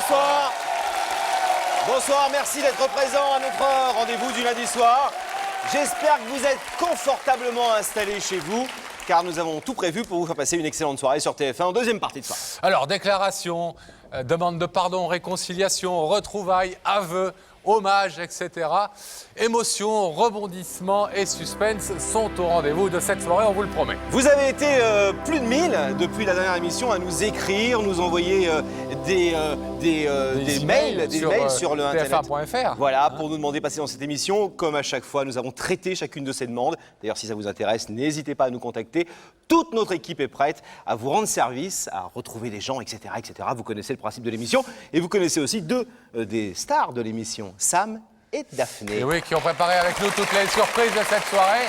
bonsoir. Bonsoir, merci d'être présent à notre rendez-vous du lundi soir. J'espère que vous êtes confortablement installés chez vous, car nous avons tout prévu pour vous faire passer une excellente soirée sur TF1 en deuxième partie de soirée. Alors, déclaration, demande de pardon, réconciliation, retrouvailles, aveux, hommages, etc. Émotions, rebondissements et suspense sont au rendez-vous de cette soirée, on vous le promet. Vous avez été plus de 1000 depuis la dernière émission à nous écrire, nous envoyer des mails sur le internet. TF1.fr. Voilà, pour nous demander de passer dans cette émission. Comme à chaque fois, nous avons traité chacune de ces demandes. D'ailleurs, si ça vous intéresse, n'hésitez pas à nous contacter. Toute notre équipe est prête à vous rendre service, à retrouver les gens, etc., etc. Vous connaissez le principe de l'émission et vous connaissez aussi deux des stars de l'émission, Sam et Daphné. Et oui, qui ont préparé avec nous toutes les surprises de cette soirée.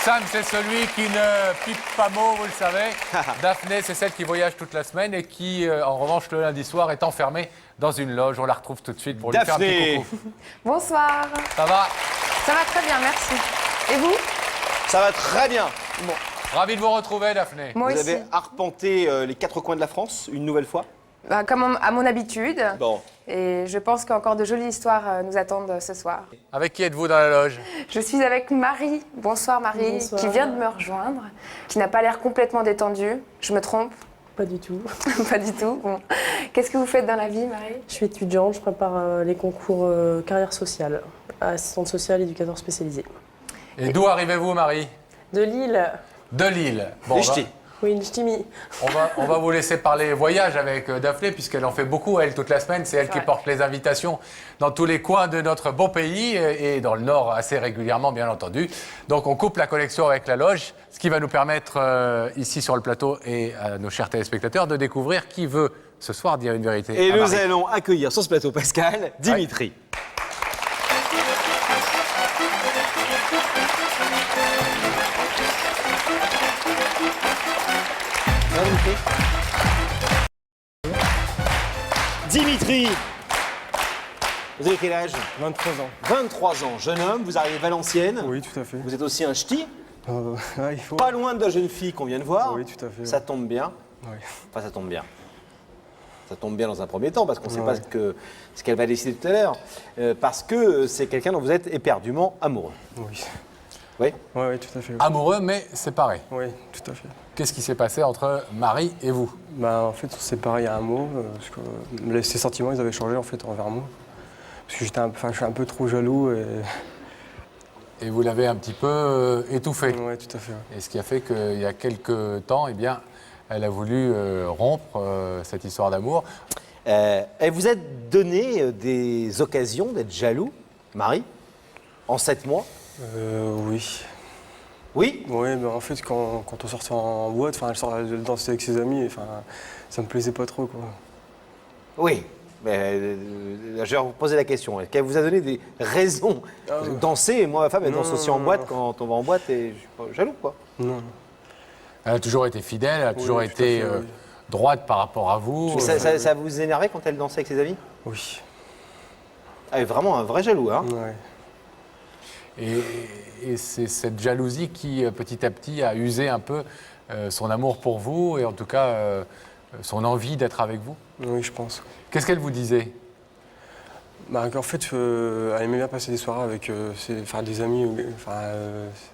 Sam, c'est celui qui ne pipe pas mot, vous le savez. Daphné, c'est celle qui voyage toute la semaine et qui, en revanche, le lundi soir, est enfermée dans une loge. On la retrouve tout de suite pour lui faire un petit coucou. Bonsoir. Ça va? Ça va très bien, merci. Et vous? Ça va très bien. Bon. Ravi de vous retrouver, Daphné. Moi Vous aussi. avez arpenté les quatre coins de la France une nouvelle fois. Bah, comme à mon habitude. Bon. Et je pense qu'encore de jolies histoires nous attendent ce soir. Avec qui êtes-vous dans la loge? Je suis avec Marie. Bonsoir Marie, Bonsoir. qui vient de me rejoindre, qui n'a pas l'air complètement détendue. Je me trompe? Pas du tout. Pas du tout. Bon. Qu'est-ce que vous faites dans la vie, Marie? Je suis étudiante, je prépare les concours carrière sociale, assistante sociale, éducateur spécialisé. Et d'où arrivez-vous, Marie? De Lille. De Lille. Les ch'tis. Oui, une ch'timi. On va vous laisser parler voyage avec Daphné, puisqu'elle en fait beaucoup, elle, toute la semaine. C'est elle qui vrai. porte les invitations dans tous les coins de notre beau pays et dans le Nord assez régulièrement, bien entendu. Donc, on coupe la connexion avec la loge, ce qui va nous permettre, ici sur le plateau et à nos chers téléspectateurs, de découvrir qui veut ce soir dire une vérité. Et à nous Marie. allons accueillir sur ce plateau Pascal, Dimitri. Ça va, Dimitri. Dimitri, vous avez quel âge? 23 ans. 23 ans, jeune homme, vous arrivez de Valenciennes. Oui, tout à fait. Vous êtes aussi un ch'ti, Il faut. pas loin de la jeune fille qu'on vient de voir. Oui, tout à fait. Ça tombe bien. Oui. Enfin, ça tombe bien. Ça tombe bien dans un premier temps, parce qu'on ne sait Ouais. pas ce qu'elle va décider tout à l'heure. Parce que c'est quelqu'un dont vous êtes éperdument amoureux. Oui. Oui. Oui, tout à fait. Amoureux, mais séparés. Oui, tout à fait. Qu'est-ce qui s'est passé entre Marie et vous? Bah, en fait, on s'est séparés il y a un mois, parce que ses sentiments, ils avaient changé en fait envers moi. Parce que je suis un peu trop jaloux Et vous l'avez un petit peu étouffé. Oui, tout à fait. Ouais. Et ce qui a fait qu'il y a quelques temps, eh bien, elle a voulu rompre cette histoire d'amour. Elle vous a donné des occasions d'être jaloux, Marie, en 7 mois? Oui. Oui. Oui, mais en fait, quand on sortait en boîte, elle dansait avec ses amis, ça me plaisait pas trop, quoi. Oui. Mais je vais vous poser la question. Est-ce qu'elle vous a donné des raisons de danser? Et moi, ma femme, elle danse aussi en boîte quand on va en boîte et je suis pas jaloux, quoi. Non. Elle a toujours été fidèle, elle a toujours tout à été fait, oui. droite par rapport à vous. Mais ça vous énervait quand elle dansait avec ses amis? Oui. Elle est vraiment un vrai jaloux, hein? Ouais. Et c'est cette jalousie qui, petit à petit, a usé un peu son amour pour vous et en tout cas son envie d'être avec vous. Oui, je pense. Qu'est-ce qu'elle vous disait? Bah, en fait, elle aimait bien passer des soirées avec des amis.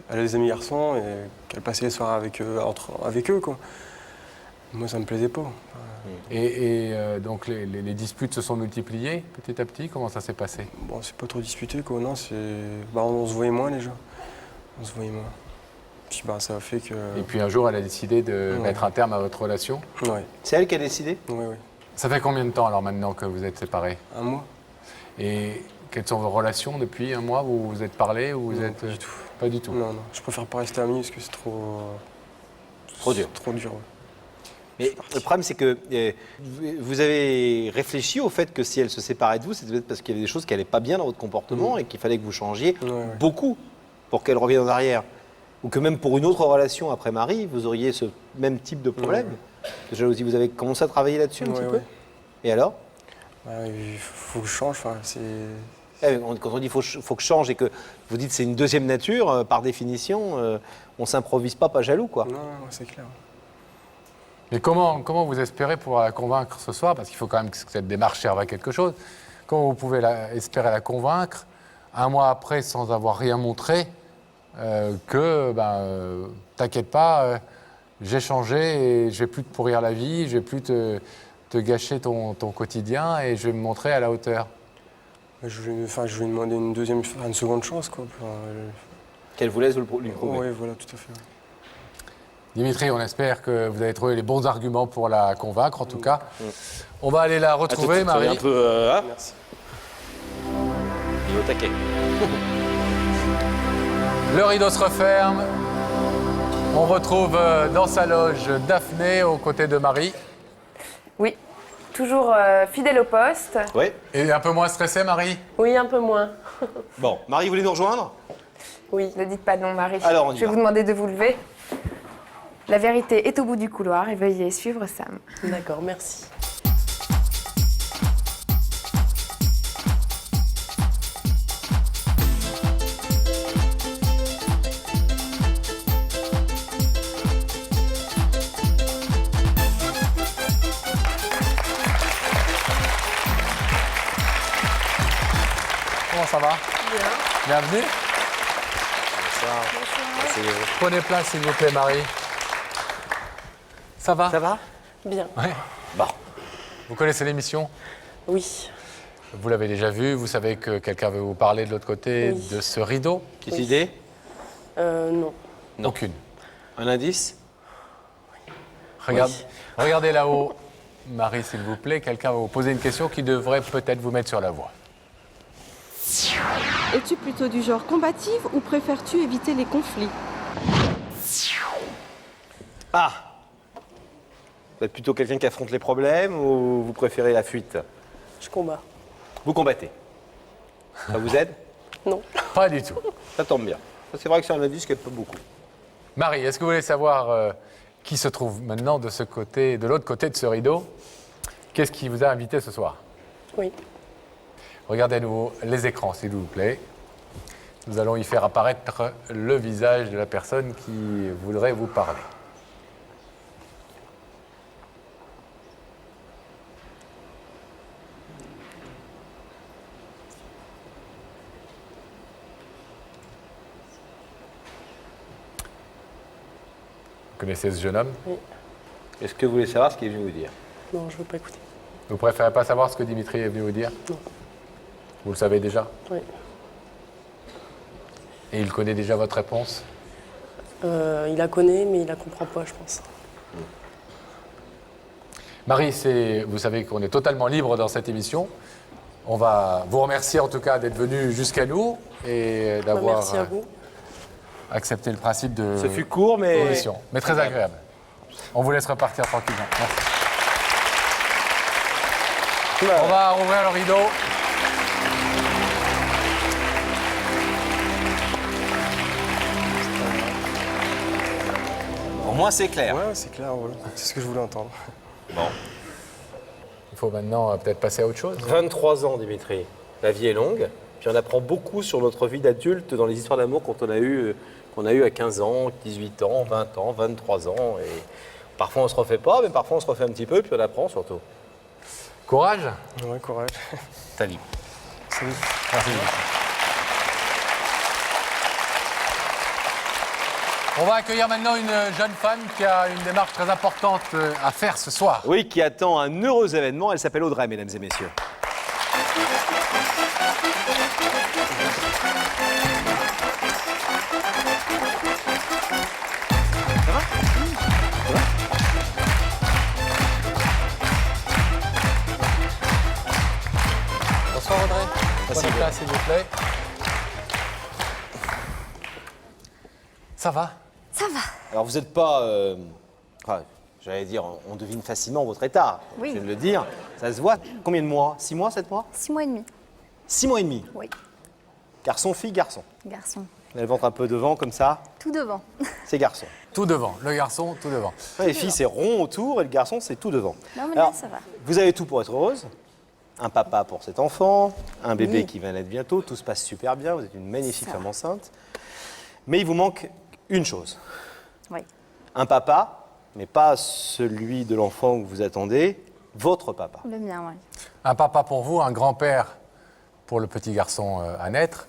Elle a des amis garçons et qu'elle passait les soirées avec eux, quoi. Moi, ça me plaisait pas. Et donc les disputes se sont multipliées petit à petit. Comment ça s'est passé? Bon, c'est pas trop disputé, quoi. Non, on se voyait moins déjà. On se voyait moins. Puis ça a fait que. Et puis un jour, elle a décidé de mettre un terme à votre relation. Ouais. C'est elle qui a décidé? Oui, oui. Ça fait combien de temps alors maintenant que vous êtes séparés? Un mois. Et quelles sont vos relations depuis un mois? Vous vous êtes parlé ou vous Non, êtes pas du tout. Pas du tout. Non, non. Je préfère pas rester ami parce que c'est trop. Trop dur. Trop dur, ouais. Mais le problème, c'est que vous avez réfléchi au fait que si elle se séparait de vous, c'était peut-être parce qu'il y avait des choses qui n'allaient pas bien dans votre comportement et qu'il fallait que vous changiez beaucoup pour qu'elle revienne en arrière. Ou que même pour une autre relation après Marie, vous auriez ce même type de problème de jalousie. Vous avez commencé à travailler là-dessus un petit peu? Et alors? Il faut que je change. Quand on dit faut que je change et que vous dites c'est une deuxième nature, par définition, on s'improvise pas jaloux, quoi. Non, c'est clair. Mais comment vous espérez pouvoir la convaincre ce soir? Parce qu'il faut quand même que cette démarche serve à quelque chose. Comment vous pouvez espérer la convaincre, un mois après, sans avoir rien montré, t'inquiète pas, j'ai changé et je vais plus te pourrir la vie, je vais plus te gâcher ton quotidien et je vais me montrer à la hauteur. Je vais lui demander une seconde chance, quoi. Qu'elle vous laisse lui prouver. Oui, voilà, tout à fait. Dimitri, on espère que vous avez trouvé les bons arguments pour la convaincre, en tout cas. On va aller la retrouver, Marie. Un peu, Merci. il est au taquet. Le rideau se referme. On retrouve dans sa loge Daphné aux côtés de Marie. Oui, toujours fidèle au poste. Oui. Et un peu moins stressée, Marie? Oui, un peu moins. Bon, Marie, vous voulez nous rejoindre? Oui. Ne dites pas non, Marie. Alors, on y Je vais va. vous demander de vous lever. La vérité est au bout du couloir et veuillez suivre Sam. D'accord, merci. Comment ça va? Bien. Bienvenue. Prenez place, s'il vous plaît, Marie. Ça va? Ça va? Bien. Ouais. Bon. Vous connaissez l'émission? Oui. Vous l'avez déjà vue, vous savez que quelqu'un veut vous parler de l'autre côté Oui. de ce rideau? Petite idée? Non. Non. Aucune. Un indice? Regardez là-haut, Marie, s'il vous plaît. Quelqu'un va vous poser une question qui devrait peut-être vous mettre sur la voie. Es-tu plutôt du genre combative ou préfères-tu éviter les conflits? Ah! Vous êtes plutôt quelqu'un qui affronte les problèmes ou vous préférez la fuite? Je combats. Vous combattez. Ça vous aide? Non. Pas du tout. Ça tombe bien. Ça, c'est vrai que c'est un indice qui aide pas beaucoup. Marie, est-ce que vous voulez savoir qui se trouve maintenant de l'autre côté de ce rideau? Qu'est-ce qui vous a invité ce soir? Oui. Regardez à nouveau les écrans, s'il vous plaît. Nous allons y faire apparaître le visage de la personne qui voudrait vous parler. Vous connaissez ce jeune homme? Est-ce que vous voulez savoir ce qu'il est venu vous dire? Non, je veux pas écouter. Vous préférez pas savoir ce que Dimitri est venu vous dire? Non. Vous le savez déjà? Oui. Et il connaît déjà votre réponse? Il la connaît, mais il la comprend pas, je pense. Marie, vous savez qu'on est totalement libre dans cette émission. On va vous remercier en tout cas d'être venu jusqu'à nous et d'avoir Merci à vous. accepté le principe de Ce fut court, mais... l'émission, mais très agréable. On vous laisse repartir tranquillement. Merci. On va rouvrir le rideau. Au moins, c'est clair. Ouais, c'est clair, voilà. C'est ce que je voulais entendre. Il faut maintenant peut-être passer à autre chose. 23 ans, Dimitri. La vie est longue. Puis on apprend beaucoup sur notre vie d'adulte dans les histoires d'amour qu'on a eu à 15 ans, 18 ans, 20 ans, 23 ans. Et parfois on se refait pas, mais parfois on se refait un petit peu, puis on apprend surtout. Courage. Ouais, courage. Salut. Salut. Merci. On va accueillir maintenant une jeune femme qui a une démarche très importante à faire ce soir. Oui, qui attend un heureux événement. Elle s'appelle Audrey, mesdames et messieurs. Bonsoir Audrey. Prenez place s'il vous plaît. Ça va? Ça va. Alors vous n'êtes pas... enfin, j'allais dire, on devine facilement votre état. Oui. Je viens de le dire. Ça se voit. Combien de mois? 6 mois, 7 mois? 6 mois et demi. 6 mois et demi. Oui. Garçon, fille, garçon. Garçon. Le ventre un peu devant, comme ça. Tout devant. C'est garçon. Tout devant. Le garçon, tout devant. Les filles, c'est rond autour et le garçon, c'est tout devant. Non, mais Alors, là, ça va. vous avez tout pour être heureuse. Un papa pour cet enfant, un bébé qui va naître bientôt. Tout se passe super bien. Vous êtes une magnifique Ça. femme enceinte. Mais il vous manque une chose. Oui. Un papa mais pas celui de l'enfant que vous attendez, votre papa. Le mien, oui. Un papa pour vous, un grand-père pour le petit garçon à naître.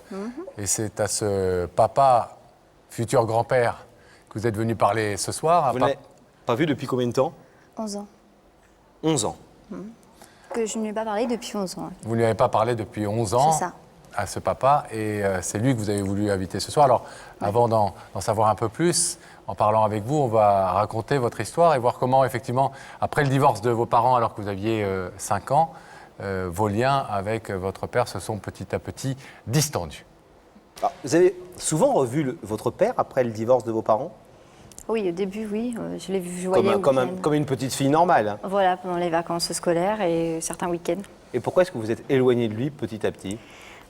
Et c'est à ce papa, futur grand-père, que vous êtes venu parler ce soir. Vous n'avez pas vu depuis combien de temps? 11 ans. 11 ans. Que je ne lui ai pas parlé depuis 11 ans. Vous ne lui avez pas parlé depuis 11 ans C'est ça. à ce papa, et c'est lui que vous avez voulu inviter ce soir. Alors, avant d'en savoir un peu plus, en parlant avec vous, on va raconter votre histoire et voir comment, effectivement, après le divorce de vos parents, alors que vous aviez 5 ans, vos liens avec votre père se sont petit à petit distendus. Alors, vous avez souvent revu votre père après le divorce de vos parents? Oui, au début, oui. Je l'ai vu, je voyais Comme une petite fille normale. Hein. Voilà, pendant les vacances scolaires et certains week-ends. Et pourquoi est-ce que vous êtes éloigné de lui petit à petit?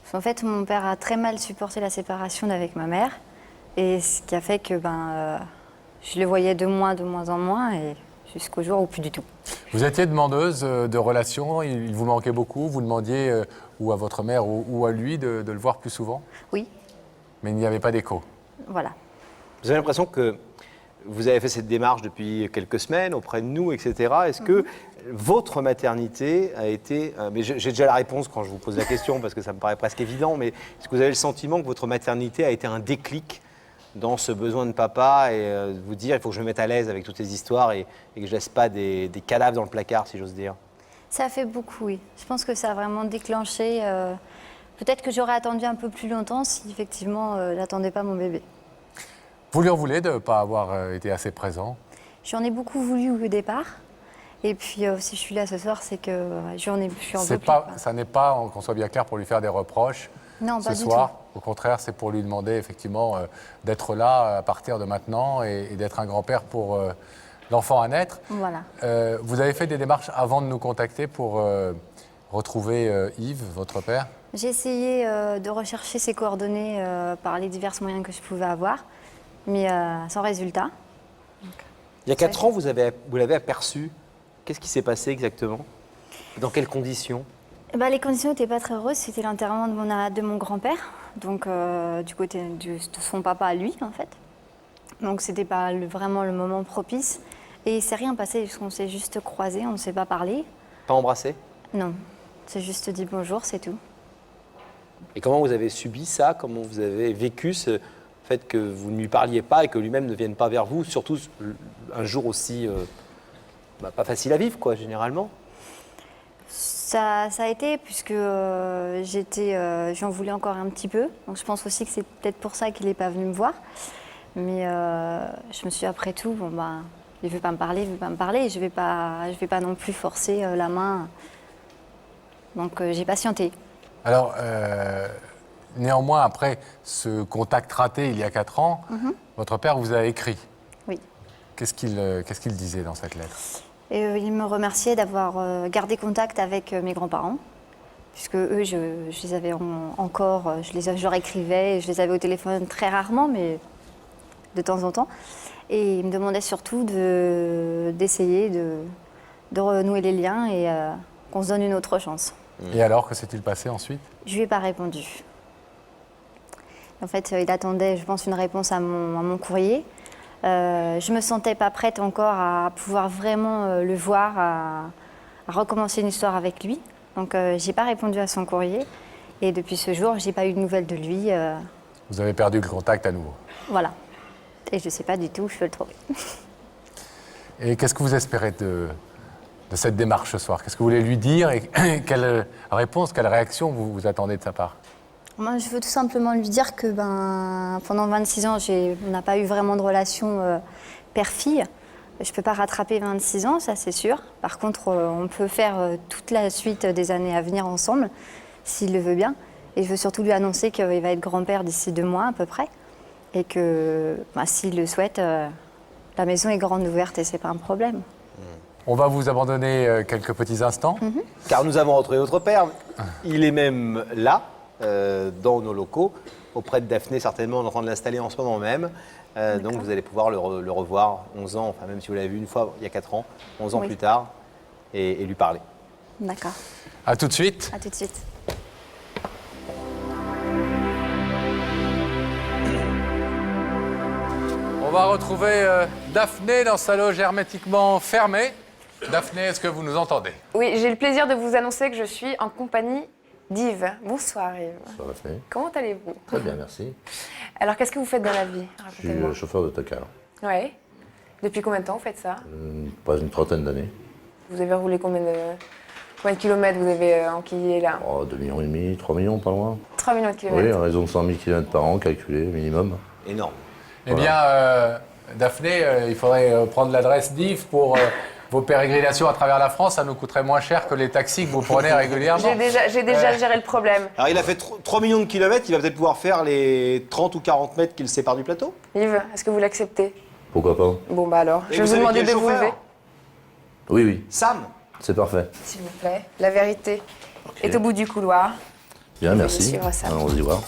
Parce qu'en fait, mon père a très mal supporté la séparation avec ma mère. Et ce qui a fait que je le voyais de moins en moins, et jusqu'au jour où plus du tout. Vous étiez demandeuse de relations, il vous manquait beaucoup, vous demandiez ou à votre mère ou à lui de le voir plus souvent, Oui, mais il n'y avait pas d'écho. voilà. Vous avez l'impression que vous avez fait cette démarche depuis quelques semaines auprès de nous, etc. Est-ce que votre maternité a été... mais j'ai déjà la réponse quand je vous pose la question, parce que ça me paraît presque évident, mais est-ce que vous avez le sentiment que votre maternité a été un déclic dans ce besoin de papa et de vous dire il faut que je me mette à l'aise avec toutes ces histoires et que je laisse pas des cadavres dans le placard, si j'ose dire? Ça a fait beaucoup, oui. Je pense que ça a vraiment déclenché. Peut-être que j'aurais attendu un peu plus longtemps si effectivement n'attendais pas mon bébé. Vous lui en voulez de ne pas avoir été assez présent? J'en ai beaucoup voulu au départ. Et puis si je suis là ce soir, c'est que je suis en veux plus. Ça n'est pas, qu'on soit bien clair, pour lui faire des reproches Non, ce pas du soir. Au contraire, c'est pour lui demander effectivement d'être là à partir de maintenant et d'être un grand-père pour l'enfant à naître. Voilà. Vous avez fait des démarches avant de nous contacter pour retrouver Yves, votre père? J'ai essayé de rechercher ses coordonnées par les divers moyens que je pouvais avoir, mais sans résultat. Il y a 4 ans, vous l'avez aperçu. Qu'est-ce qui s'est passé exactement? Dans quelles conditions? Les conditions n'étaient pas très heureuses. C'était l'enterrement de mon grand-père, donc du côté de son papa à lui, en fait. Donc c'était pas vraiment le moment propice. Et il s'est rien passé, puisqu'on s'est juste croisés, on ne s'est pas parlé. Pas embrassé? Non, c'est juste dit bonjour, c'est tout. Et comment vous avez subi ça? Comment vous avez vécu ce fait que vous ne lui parliez pas et que lui-même ne vienne pas vers vous, surtout un jour aussi pas facile à vivre, quoi, généralement? Ça a été, puisque j'en voulais encore un petit peu. Donc je pense aussi que c'est peut-être pour ça qu'il n'est pas venu me voir. Mais je me suis dit, après tout, il ne veut pas me parler, et je ne vais pas non plus forcer la main. Donc j'ai patienté. Alors, néanmoins, après ce contact raté il y a 4 ans, votre père vous a écrit. Oui. Qu'est-ce qu'il disait dans cette lettre? Et il me remerciait d'avoir gardé contact avec mes grands-parents, puisque eux, je les avais encore, je leur écrivais, je les avais au téléphone très rarement, mais de temps en temps. Et il me demandait surtout d'essayer de renouer les liens et qu'on se donne une autre chance. Et alors, que s'est-il passé ensuite? Je ne lui ai pas répondu. En fait, il attendait, je pense, une réponse à mon courrier. Je ne me sentais pas prête encore à pouvoir vraiment le voir, à recommencer une histoire avec lui. Donc, je n'ai pas répondu à son courrier. Et depuis ce jour, je n'ai pas eu de nouvelles de lui. Vous avez perdu le contact à nouveau. Voilà. Et je ne sais pas du tout où je peux le trouver. Et qu'est-ce que vous espérez de cette démarche ce soir? Qu'est-ce que vous voulez lui dire et quelle réponse, quelle réaction vous attendez de sa part? Moi, je veux tout simplement lui dire que pendant 26 ans, on n'a pas eu vraiment de relation père-fille. Je ne peux pas rattraper 26 ans, ça c'est sûr. Par contre, on peut faire toute la suite des années à venir ensemble, s'il le veut bien. Et je veux surtout lui annoncer qu'il va être grand-père d'ici 2 mois à peu près. Et que s'il le souhaite, la maison est grande ouverte et ce n'est pas un problème. On va vous abandonner quelques petits instants. Car nous avons retrouvé votre père. Il est même là, dans nos locaux, auprès de Daphné, certainement, on est en train de l'installer en ce moment même. Donc vous allez pouvoir le revoir 11 ans, enfin même si vous l'avez vu une fois il y a 4 ans, 11 ans plus tard, et lui parler. D'accord. À tout de suite. À tout de suite. On va retrouver Daphné dans sa loge hermétiquement fermée. Daphné, est-ce que vous nous entendez? Oui, j'ai le plaisir de vous annoncer que je suis en compagnie d'Yves. Bonsoir Yves. Ça va faire. Comment allez-vous? Très bien, merci. Alors, qu'est-ce que vous faites dans la vie? Je suis chauffeur de autocar. Ouais. Depuis combien de temps vous faites ça? Pas une trentaine d'années. Vous avez roulé combien de kilomètres vous avez enquillé là? Oh, 2,5 millions, 3 millions, pas loin. 3 millions de Oui, kilomètres. à raison de 100 000 km par an, calculé, minimum. Énorme. Eh bien, Daphné, il faudrait prendre l'adresse d'Yves pour vos pérégrinations à travers la France. Ça nous coûterait moins cher que les taxis que vous prenez régulièrement. J'ai déjà géré le problème. Alors il a fait 3 millions de kilomètres, il va peut-être pouvoir faire les 30 ou 40 mètres qui le séparent du plateau. Yves, est-ce que vous l'acceptez? Pourquoi pas? Bon, bah alors, Et je vais vous vous savez demander qui est de le vous chauffeur lever. Oui, oui, Sam. c'est parfait. S'il vous plaît. La vérité est au bout du couloir. Bien, Veuillez merci. suivre ça. Allons-y voir.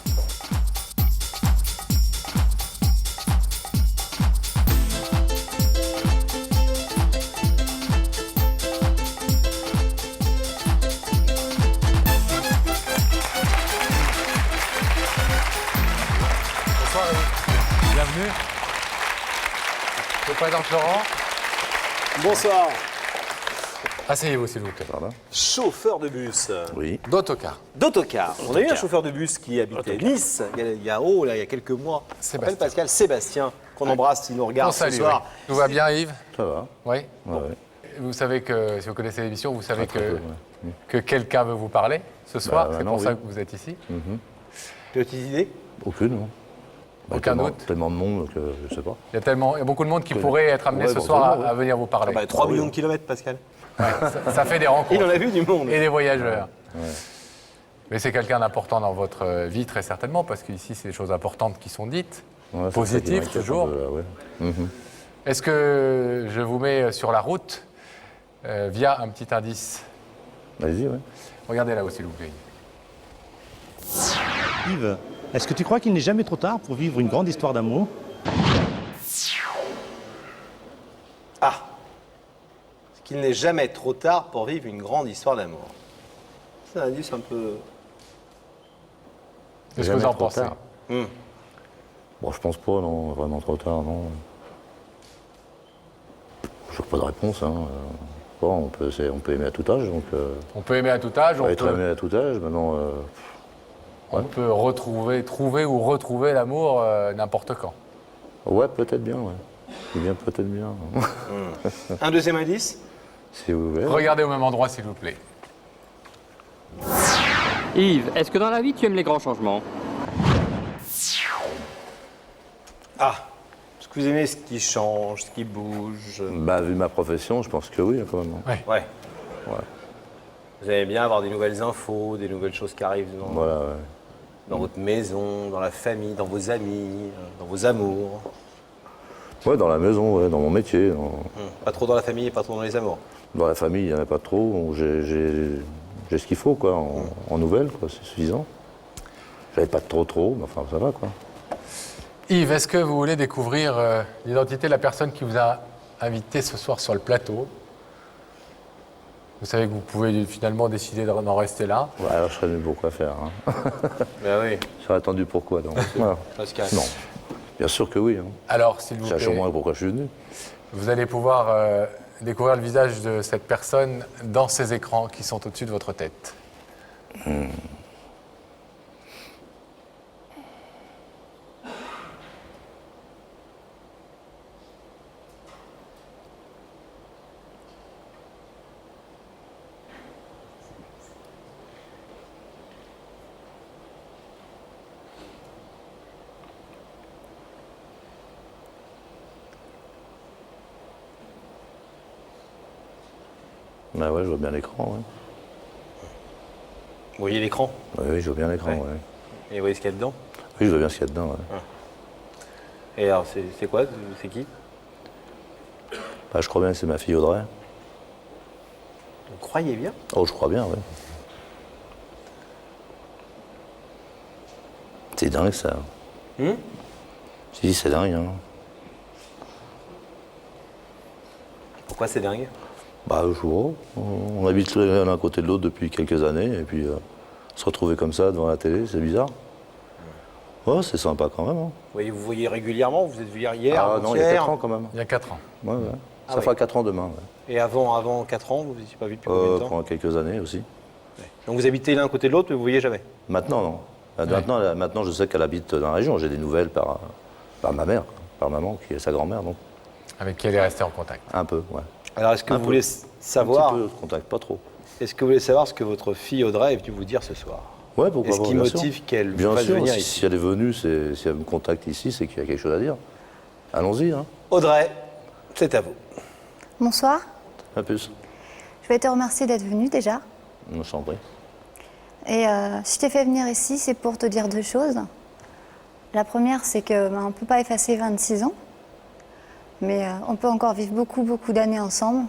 Bonsoir et bienvenue. Je vous présente Laurent. Bonsoir. Asseyez-vous s'il vous plaît. Pardon. Chauffeur de bus. Oui. D'autocar. D'autocar. On a eu un chauffeur de bus qui habitait Nice il y a quelques mois. Sébastien. Pascal Sébastien, qu'on embrasse s'il nous regarde On ce salue, soir. oui. Tout va bien Yves? Ça va. Oui. Ouais, ouais. Vous savez que, si vous connaissez l'émission, vous savez Très peu, que, ouais. que quelqu'un veut vous parler ce soir. C'est non, pour ça oui. que vous êtes ici. Petite idée? Aucune, non. Aucun tellement, doute. Tellement de monde que je sais pas. Il y a beaucoup de monde qui pourrait être amené Ouais, ce soir éventuellement, à venir vous parler. 3 oui. millions de kilomètres, Pascal. Ouais, ça fait des rencontres. Il en a vu du monde. Et des voyageurs. Mais c'est quelqu'un d'important dans votre vie, très certainement, parce qu'ici, c'est des choses importantes qui sont dites. Ouais, c'est ça qui Positives, m'inquiète toujours. un peu, là, ouais. Mhm. Est-ce que je vous mets sur la route via un petit indice? Vas-y, ouais. Regardez là-haut, s'il vous plaît. Yves, est-ce que tu crois qu'il n'est jamais trop tard pour vivre une grande histoire d'amour? Ah. Qu'il n'est jamais trop tard pour vivre une grande histoire d'amour. C'est un indice un peu... Qu'est-ce que Jamais vous en trop pensez? tard. Bon, je pense pas, non. Vraiment trop tard, non. Je n'ai pas de réponse, hein. Bon, on peut aimer à tout âge, donc... On peut aimer à tout âge, on être peut, aimé à tout âge, maintenant... on peut trouver ou retrouver l'amour n'importe quand. Ouais, peut-être bien, ouais. C'est bien, peut-être bien. Un deuxième indice? Si vous voulez. Regardez au même endroit, s'il vous plaît. Yves, est-ce que dans la vie tu aimes les grands changements? Ah. Est-ce que vous aimez ce qui change, ce qui bouge? Bah, vu ma profession, je pense que oui, quand même. Ouais. Ouais. Ouais. Vous aimez bien avoir des nouvelles infos, des nouvelles choses qui arrivent dans, Voilà, ouais. dans votre maison, dans la famille, dans vos amis, dans vos amours. Ouais, dans la maison, ouais, dans mon métier. Pas trop dans la famille et pas trop dans les amours. Dans la famille, il n'y en a pas trop. J'ai ce qu'il faut, quoi, en nouvelles, quoi, c'est suffisant. J'avais pas trop, mais enfin, ça va, quoi. Yves, est-ce que vous voulez découvrir l'identité de la personne qui vous a invité ce soir sur le plateau? Vous savez que vous pouvez finalement décider d'en rester là. Ouais, alors je serais venu pour quoi faire, hein. Ben oui. J'aurais attendu pourquoi, donc. Voilà. Pascal. Non. Bien sûr que oui, hein. Alors, s'il vous Sachez au plaît, moins pourquoi je suis venu. vous allez pouvoir découvrir le visage de cette personne dans ces écrans qui sont au-dessus de votre tête. Bah ouais, je vois bien l'écran, ouais. Vous voyez l'écran? Oui, je vois bien l'écran, Ouais. ouais. Et vous voyez ce qu'il y a dedans? Oui, je vois bien ce qu'il y a dedans, ouais. Et alors, c'est quoi? C'est qui? Bah, je crois bien que c'est ma fille Audrey. Vous croyez bien? Oh, je crois bien, ouais. C'est dingue, ça. Si, c'est dingue, hein. Pourquoi c'est dingue? Bah, je vois. On habite l'un à côté de l'autre depuis quelques années, et puis se retrouver comme ça devant la télé, c'est bizarre. Ouais, c'est sympa quand même. Hein. Vous voyez régulièrement, vous êtes vu hier, Ah non, il y a avant-hier. 4 ans quand même. Il y a 4 ans. Ouais, ouais. Ah Ça oui. fera 4 ans demain. Ouais. Et avant 4 ans, vous ne étiez pas vu depuis combien de temps? Pendant quelques années aussi. Donc vous habitez l'un à côté de l'autre, mais vous ne voyez jamais? Maintenant, non. Maintenant, je sais qu'elle habite dans la région. J'ai des nouvelles par ma mère, par maman, qui est sa grand-mère. Donc. Avec qui elle est restée en contact. Un peu, ouais. Alors est-ce que Un vous peu. voulez savoir, Un petit peu de contact, pas trop. est-ce que vous voulez savoir ce que votre fille Audrey est venue vous dire ce soir? Ouais, pourquoi Et ce pas, qui bien motive sûr. qu'elle vous Bien fasse sûr, venir si, ici? si elle est venue, si elle me contacte ici, c'est qu'il y a quelque chose à dire. Allons-y, hein. Audrey, c'est à vous. Bonsoir. À plus. Je vais te remercier d'être venu déjà. Je t'en prie. Et si je t'ai fait venir ici, c'est pour te dire 2 choses. La première, c'est que on ne peut pas effacer 26 ans, mais on peut encore vivre beaucoup, beaucoup d'années ensemble.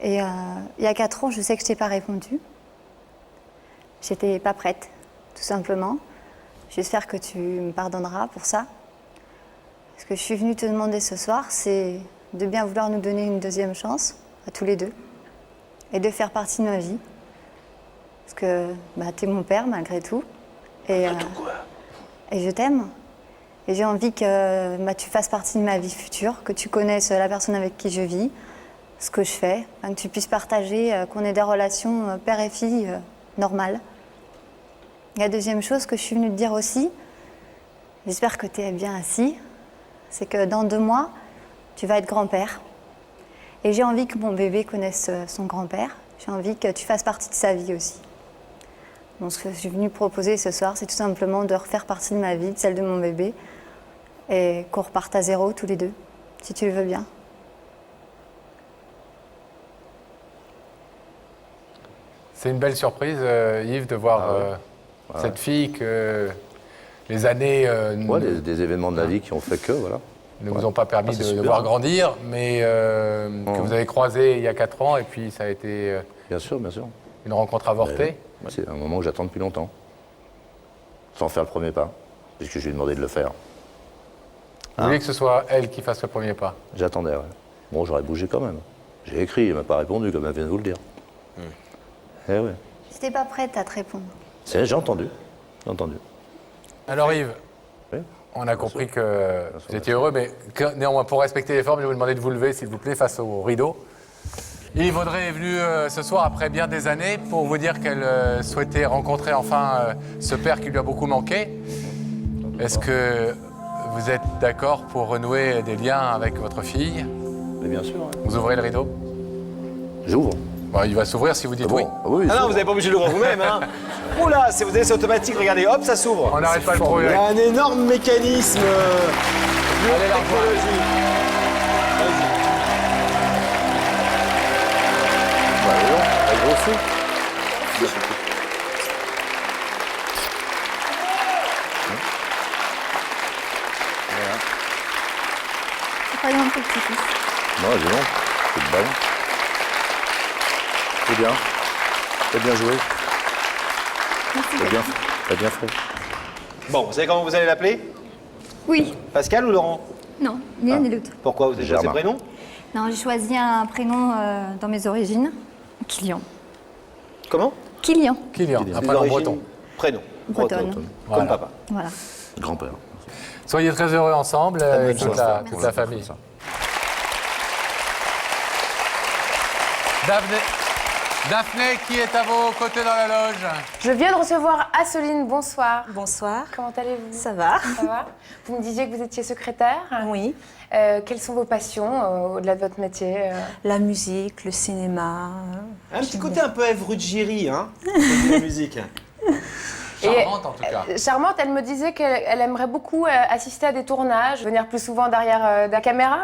Et il y a 4 ans, je sais que je t'ai pas répondu. J'étais pas prête, tout simplement. J'espère que tu me pardonneras pour ça. Ce que je suis venue te demander ce soir, c'est de bien vouloir nous donner une 2e chance, à tous les deux, et de faire partie de ma vie. Parce que t'es mon père, malgré tout. Et je t'aime. Et j'ai envie que tu fasses partie de ma vie future, que tu connaisses la personne avec qui je vis, ce que je fais, que tu puisses partager, qu'on ait des relations père et fille normales. Et la 2e chose que je suis venue te dire aussi, j'espère que tu es bien assis, c'est que dans 2 mois, tu vas être grand-père. Et j'ai envie que mon bébé connaisse son grand-père. J'ai envie que tu fasses partie de sa vie aussi. Donc, ce que je suis venue proposer ce soir, c'est tout simplement de refaire partie de ma vie, de celle de mon bébé, et qu'on reparte à 0 tous les 2, si tu le veux bien. C'est une belle surprise, Yves, de voir cette fille que les années des événements de la vie qui ont fait que, voilà. ne vous ont pas permis c'est de super. voir grandir, mais que vous avez croisé il y a 4 ans, et puis ça a été Bien sûr, bien sûr. une rencontre avortée. C'est un moment que j'attends depuis longtemps. Sans faire le premier pas, puisque je lui ai demandé de le faire. Vous voulez que ce soit elle qui fasse le premier pas? J'attendais, ouais. Bon, j'aurais bougé quand même. J'ai écrit, il m'a pas répondu, comme elle vient de vous le dire. Eh ouais. J'étais pas prête à te répondre. J'ai entendu. J'ai entendu. Alors Yves, Oui. on a compris que vous étiez heureux, mais néanmoins, pour respecter les formes, je vais vous demander de vous lever, s'il vous plaît, face au rideau. Yves Audrey est venue ce soir, après bien des années, pour vous dire qu'elle souhaitait rencontrer enfin ce père qui lui a beaucoup manqué. Est-ce que vous êtes d'accord pour renouer des liens avec votre fille? Mais bien sûr. Ouais. Vous ouvrez le rideau? J'ouvre. Bon, il va s'ouvrir si vous dites oui. Oui, Ah non, vous n'avez pas obligé de l'ouvrir vous-même. Hein. Oula, c'est automatique, regardez, hop, ça s'ouvre. On n'arrête pas le Il y progrès. a un énorme mécanisme de Allez la revoir. technologie. Elle grossit. C'est pas un peu petit-fils. Non, dis donc. C'est de balle. C'est bien. T'as bien joué. T'as bien fait. Bon, vous savez comment vous allez l'appeler? Oui. Pascal ou Laurent? Non, ni l'un ni l'autre. Pourquoi vous avez choisi Germain. ce prénom? Non, j'ai choisi un prénom dans mes origines. Kilian. Comment? Kilian. Kylian, Des un prénom origines- breton. Prénom. Bretonne. Comme Voilà. papa. Voilà. Grand-père. Soyez très heureux ensemble, bonne toute chance. toute la famille. Ça. Daphné, qui est à vos côtés dans la loge? Je viens de recevoir Asseline, bonsoir. Bonsoir. Comment allez-vous? Ça va? Ça va? Vous me disiez que vous étiez secrétaire. Oui. Quelles sont vos passions au-delà de votre métier La musique, le cinéma. Un petit côté un peu Ève Ruggieri, hein, de la musique. Charmante en tout cas. Charmante, elle me disait qu'elle aimerait beaucoup assister à des tournages, venir plus souvent derrière la caméra.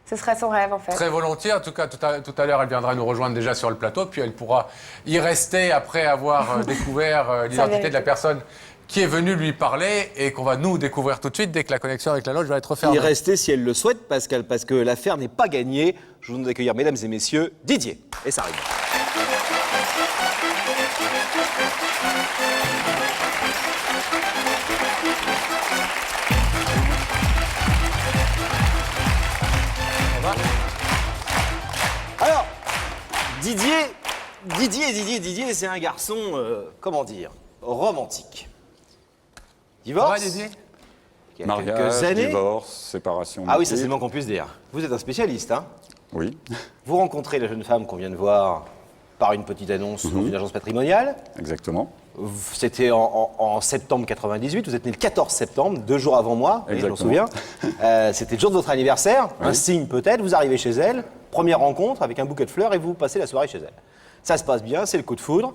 Ce serait son rêve en fait. Très volontiers, en tout cas tout à l'heure elle viendra nous rejoindre déjà sur le plateau, puis elle pourra y rester après avoir découvert l'identité de la personne qui est venue lui parler et qu'on va nous découvrir tout de suite dès que la connexion avec la loge va être Y fermée. rester si elle le souhaite, Pascal, parce que l'affaire n'est pas gagnée. Je vous demande d'accueillir, mesdames et messieurs, Didier. Et ça arrive. Alors, Didier, c'est un garçon, comment dire, romantique. Divorce. Ça va, Didier? Il y a quelques Mariage, années. divorce, séparation. Ah oui, ça multiple. c'est le moins qu'on puisse dire. Vous êtes un spécialiste, hein? Oui, Vous rencontrez la jeune femme qu'on vient de voir par une petite annonce dans une agence patrimoniale. exactement. C'était en septembre 98. Vous êtes né le 14 septembre, 2 jours avant moi. Oui, je m'en Exactement. souviens. C'était le jour de votre anniversaire. Un signe peut-être. Vous arrivez chez elle, première rencontre avec un bouquet de fleurs et vous passez la soirée chez elle. Ça se passe bien, c'est le coup de foudre.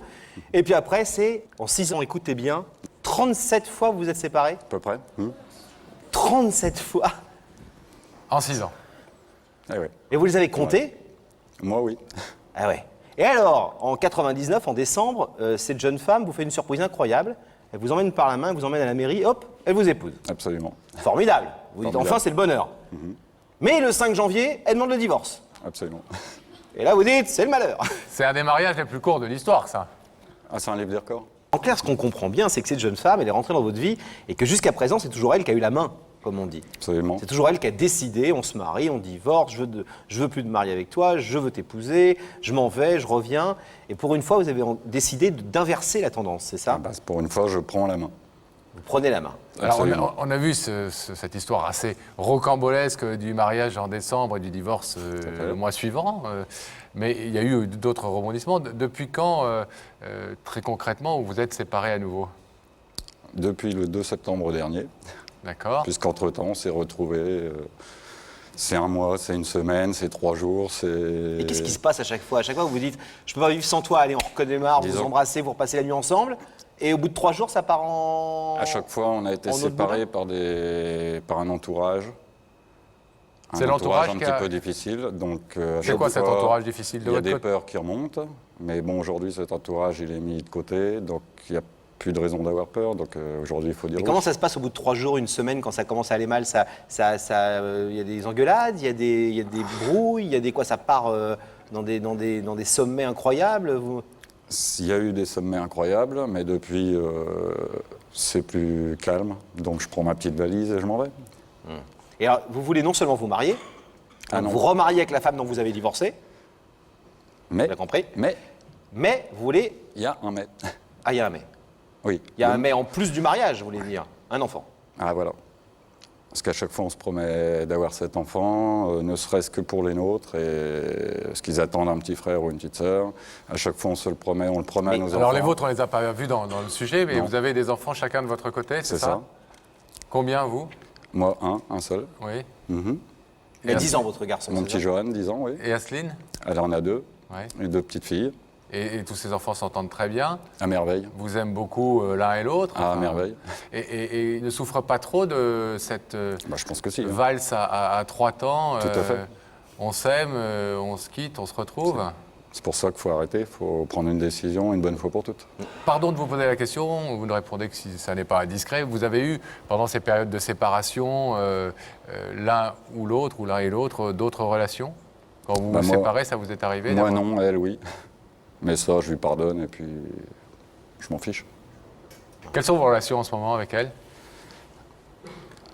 Et puis après, c'est en 6 ans, écoutez bien, 37 fois vous êtes séparés. À peu près. 37 fois. En 6 ans. Eh ouais. Et vous les avez comptés? Moi, oui. Ah ouais. Et alors, en 99, en décembre, cette jeune femme vous fait une surprise incroyable. Elle vous emmène par la main, elle vous emmène à la mairie, hop, elle vous épouse. Absolument. Formidable. Vous dites Formidable. enfin, c'est le bonheur. Mais le 5 janvier, elle demande le divorce. Absolument. Et là, vous dites, c'est le malheur. C'est un des mariages les plus courts de l'histoire, ça. Ah, c'est un livre des records. En clair, ce qu'on comprend bien, c'est que cette jeune femme, elle est rentrée dans votre vie et que jusqu'à présent, c'est toujours elle qui a eu la main, comme on dit. Absolument. C'est toujours elle qui a décidé, on se marie, on divorce, je veux plus de marier avec toi, je veux t'épouser, je m'en vais, je reviens. Et pour une fois, vous avez décidé d'inverser la tendance, c'est ça? Bah, pour une fois, je prends la main. Vous prenez la main. Alors, Absolument. on a vu cette histoire assez rocambolesque du mariage en décembre et du divorce le mois suivant. Mais il y a eu d'autres rebondissements. Depuis quand, très concrètement, vous êtes séparés à nouveau? Depuis le 2 septembre dernier, D'accord. puisqu'entre-temps, on s'est retrouvés. C'est un mois, c'est une semaine, c'est 3 jours, c'est... Et qu'est-ce qui se passe à chaque fois? À chaque fois, vous vous dites, je peux pas vivre sans toi, allez, on redémarre, vous vous Disons- embrassez, vous repassez la nuit ensemble. Et au bout de 3 jours, ça part en... À chaque fois, on a été en autre séparés par un entourage. C'est Un l'entourage un qui petit a- peu difficile. Donc, à C'est chaque quoi cet fois, entourage difficile de Il y a votre des côté? peurs qui remontent. Mais bon, aujourd'hui, cet entourage, il est mis de côté. Donc, il n'y a plus de raison d'avoir peur. Donc, aujourd'hui, il faut dire Et oui. comment ça se passe au bout de 3 jours, une semaine, quand ça commence à aller mal? Il y a des engueulades, il y a des brouilles, il y a des quoi? Ça part dans des sommets incroyables Il y a eu des sommets incroyables, mais depuis, c'est plus calme. Donc, je prends ma petite valise et je m'en vais. Et alors, vous voulez non seulement vous marier, Ah non. vous remarier avec la femme dont vous avez divorcé, Mais, vous avez compris, mais, mais vous voulez... il y a un mais. Ah, il y a un mais. Oui. Il y a un mais en plus du mariage, vous voulez dire. Un enfant. Ah, voilà. Parce qu'à chaque fois, on se promet d'avoir cet enfant, ne serait-ce que pour les nôtres, et parce qu'ils attendent un petit frère ou une petite sœur. À chaque fois, on se le promet, on le promet à nos enfants. Alors les vôtres, on les a pas vus dans le sujet, mais Non. vous avez des enfants chacun de votre côté, c'est C'est ça? ça. Combien, vous? Moi, un seul. Oui. Mhm. Il a Et 10 ans, votre garçon. Mon c'est petit ça Johan, 10 ans, oui. Et Asseline? Elle en a 2, Ouais. et 2 petites filles, Et tous ces enfants s'entendent très bien. à merveille. Vous aiment beaucoup l'un et l'autre. Ah, à enfin, merveille. Et ils ne souffrent pas trop de cette Bah, je pense que si. hein. valse à 3 temps. Tout à fait. On s'aime, on se quitte, on se retrouve. C'est pour ça qu'il faut arrêter, il faut prendre une décision une bonne fois pour toutes. Pardon de vous poser la question, vous ne répondez que si ça n'est pas indiscret. Vous avez eu, pendant ces périodes de séparation, l'un ou l'autre, ou l'un et l'autre, d'autres relations? Quand vous Bah, vous moi- séparez, ça vous est arrivé Moi d'avoir- non, elle oui. Mais ça, je lui pardonne et puis je m'en fiche. Quelles sont vos relations en ce moment avec elle?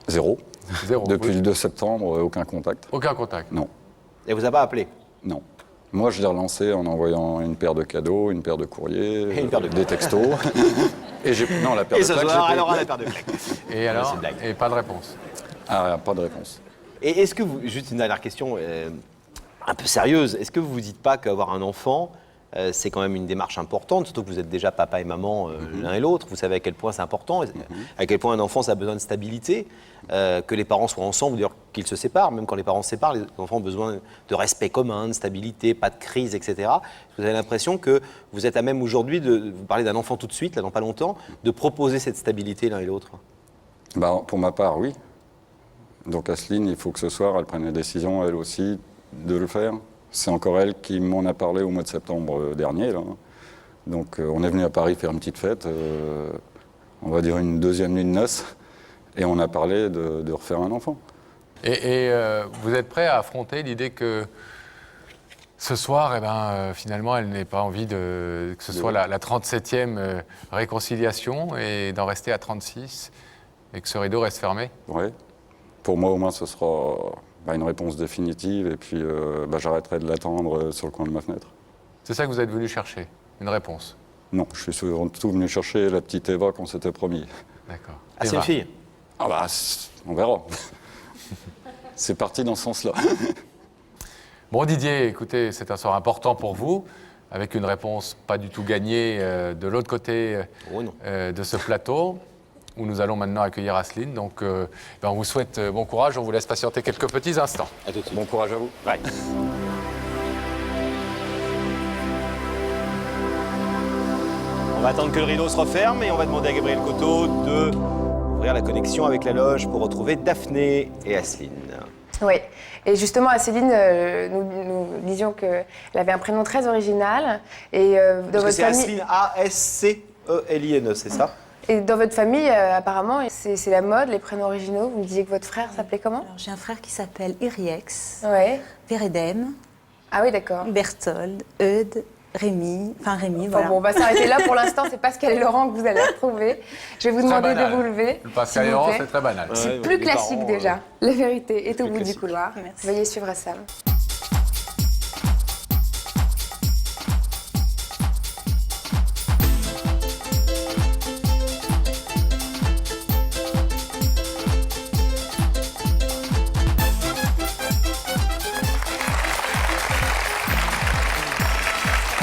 0. Zéro. Depuis Oui. le 2 septembre, aucun contact. Aucun contact. Non, Elle vous a pas appelé? non. Moi, je l'ai relancé en envoyant une paire de cadeaux, une paire de courriers, Et une paire de des textos. Et j'ai non, la paire Et de ce claques, soir, j'ai elle pris. aura la paire de claques. Et alors? c'est une blague. Et pas de réponse. Ah, pas de réponse. Et est-ce que vous, juste une dernière question un peu sérieuse, est-ce que vous vous dites pas qu'avoir un enfant, c'est quand même une démarche importante, surtout que vous êtes déjà papa et maman l'un et l'autre, vous savez à quel point c'est important, à quel point un enfant ça a besoin de stabilité, que les parents soient ensemble, ou d'ailleurs qu'ils se séparent, même quand les parents se séparent, les enfants ont besoin de respect commun, de stabilité, pas de crise, etc. Vous avez l'impression que vous êtes à même aujourd'hui, vous parlez d'un enfant tout de suite, là dans pas longtemps, de proposer cette stabilité l'un et l'autre? Bah, pour ma part, oui. Donc Asseline, il faut que ce soir, elle prenne la décision, elle aussi, de le faire. C'est encore elle qui m'en a parlé au mois de septembre dernier. Là. Donc on est venu à Paris faire une petite fête, on va dire une deuxième nuit de noces, et on a parlé de refaire un enfant. Et vous êtes prêt à affronter l'idée que ce soir, finalement, elle n'ait pas envie que ce soit la 37e réconciliation et d'en rester à 36 et que ce rideau reste fermé? Oui. Pour moi, au moins, ce sera une réponse définitive, et puis j'arrêterai de l'attendre sur le coin de ma fenêtre. C'est ça que vous êtes venu chercher, une réponse? Non, je suis surtout venu chercher la petite Eva qu'on s'était promis. D'accord. Ah, c'est une Eva. fille. Ah bah, on verra. C'est parti dans ce sens-là. Bon, Didier, écoutez, c'est un soir important pour vous, avec une réponse pas du tout gagnée de l'autre côté Oh non. de ce plateau, où nous allons maintenant accueillir Asseline. Donc, on vous souhaite bon courage, on vous laisse patienter quelques petits instants. À tout de suite. Bon courage à vous. Ouais. On va attendre que le rideau se referme et on va demander à Gabriel Coteau de ouvrir la connexion avec la loge pour retrouver Daphné et Asseline. Oui, et justement, Céline, nous disions qu'elle avait un prénom très original. Et dans Parce que votre c'est famille, Asseline, A-S-C-E-L-I-N-E, c'est ça? et dans votre famille, apparemment, c'est la mode, les prénoms originaux. Vous me disiez que votre frère s'appelait comment? Alors, j'ai un frère qui s'appelle Iriex, Ouais. Veredem, Ah oui, d'accord. Berthold, Eudes, Rémi, Rémi, Enfin, voilà. bon, on va s'arrêter là pour l'instant. C'est Pascal et Laurent que vous allez retrouver. Je vais vous Très demander banal. de vous lever. Le Pascal s'il et vous Laurent, plaît. c'est très banal. C'est Ouais, plus les classique parents, déjà. La vérité est au plus bout du classique. couloir. Merci. Veuillez suivre Sam.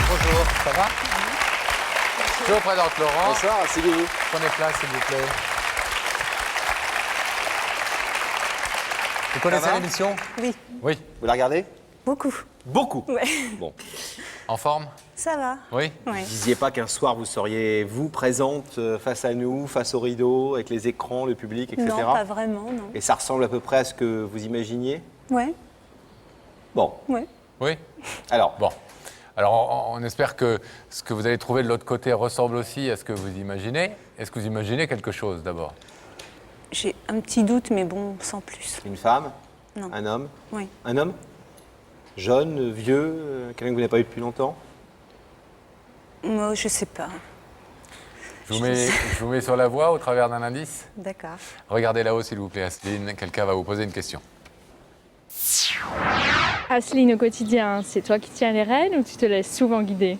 Bonjour, ça va? Je vous présente Laurent. Bonsoir, asseyez-vous. Prenez place, s'il vous plaît. Vous connaissez va l'émission? Oui, Oui. Vous la regardez? beaucoup. Beaucoup. Ouais. Bon. En forme? Ça va. Oui. Ouais. Vous disiez pas qu'un soir vous seriez, vous, présente face à nous, face au rideau, avec les écrans, le public, etc. Non, pas vraiment, non. Et ça ressemble à peu près à ce que vous imaginiez? Ouais, Bon. ouais. Oui. Alors, Bon. Alors, on espère que ce que vous allez trouver de l'autre côté ressemble aussi à ce que vous imaginez. Est-ce que vous imaginez quelque chose d'abord? J'ai un petit doute, mais bon, sans plus. une femme? Non. Un homme? Oui. Un homme? Jeune, vieux, quelqu'un que vous n'avez pas eu depuis longtemps? Moi, je sais pas. Je vous mets sur la voie au travers d'un indice. D'accord. Regardez là-haut, s'il vous plaît, Asseline. Quelqu'un va vous poser une question. Asseline, au quotidien, c'est toi qui tiens les rênes ou tu te laisses souvent guider?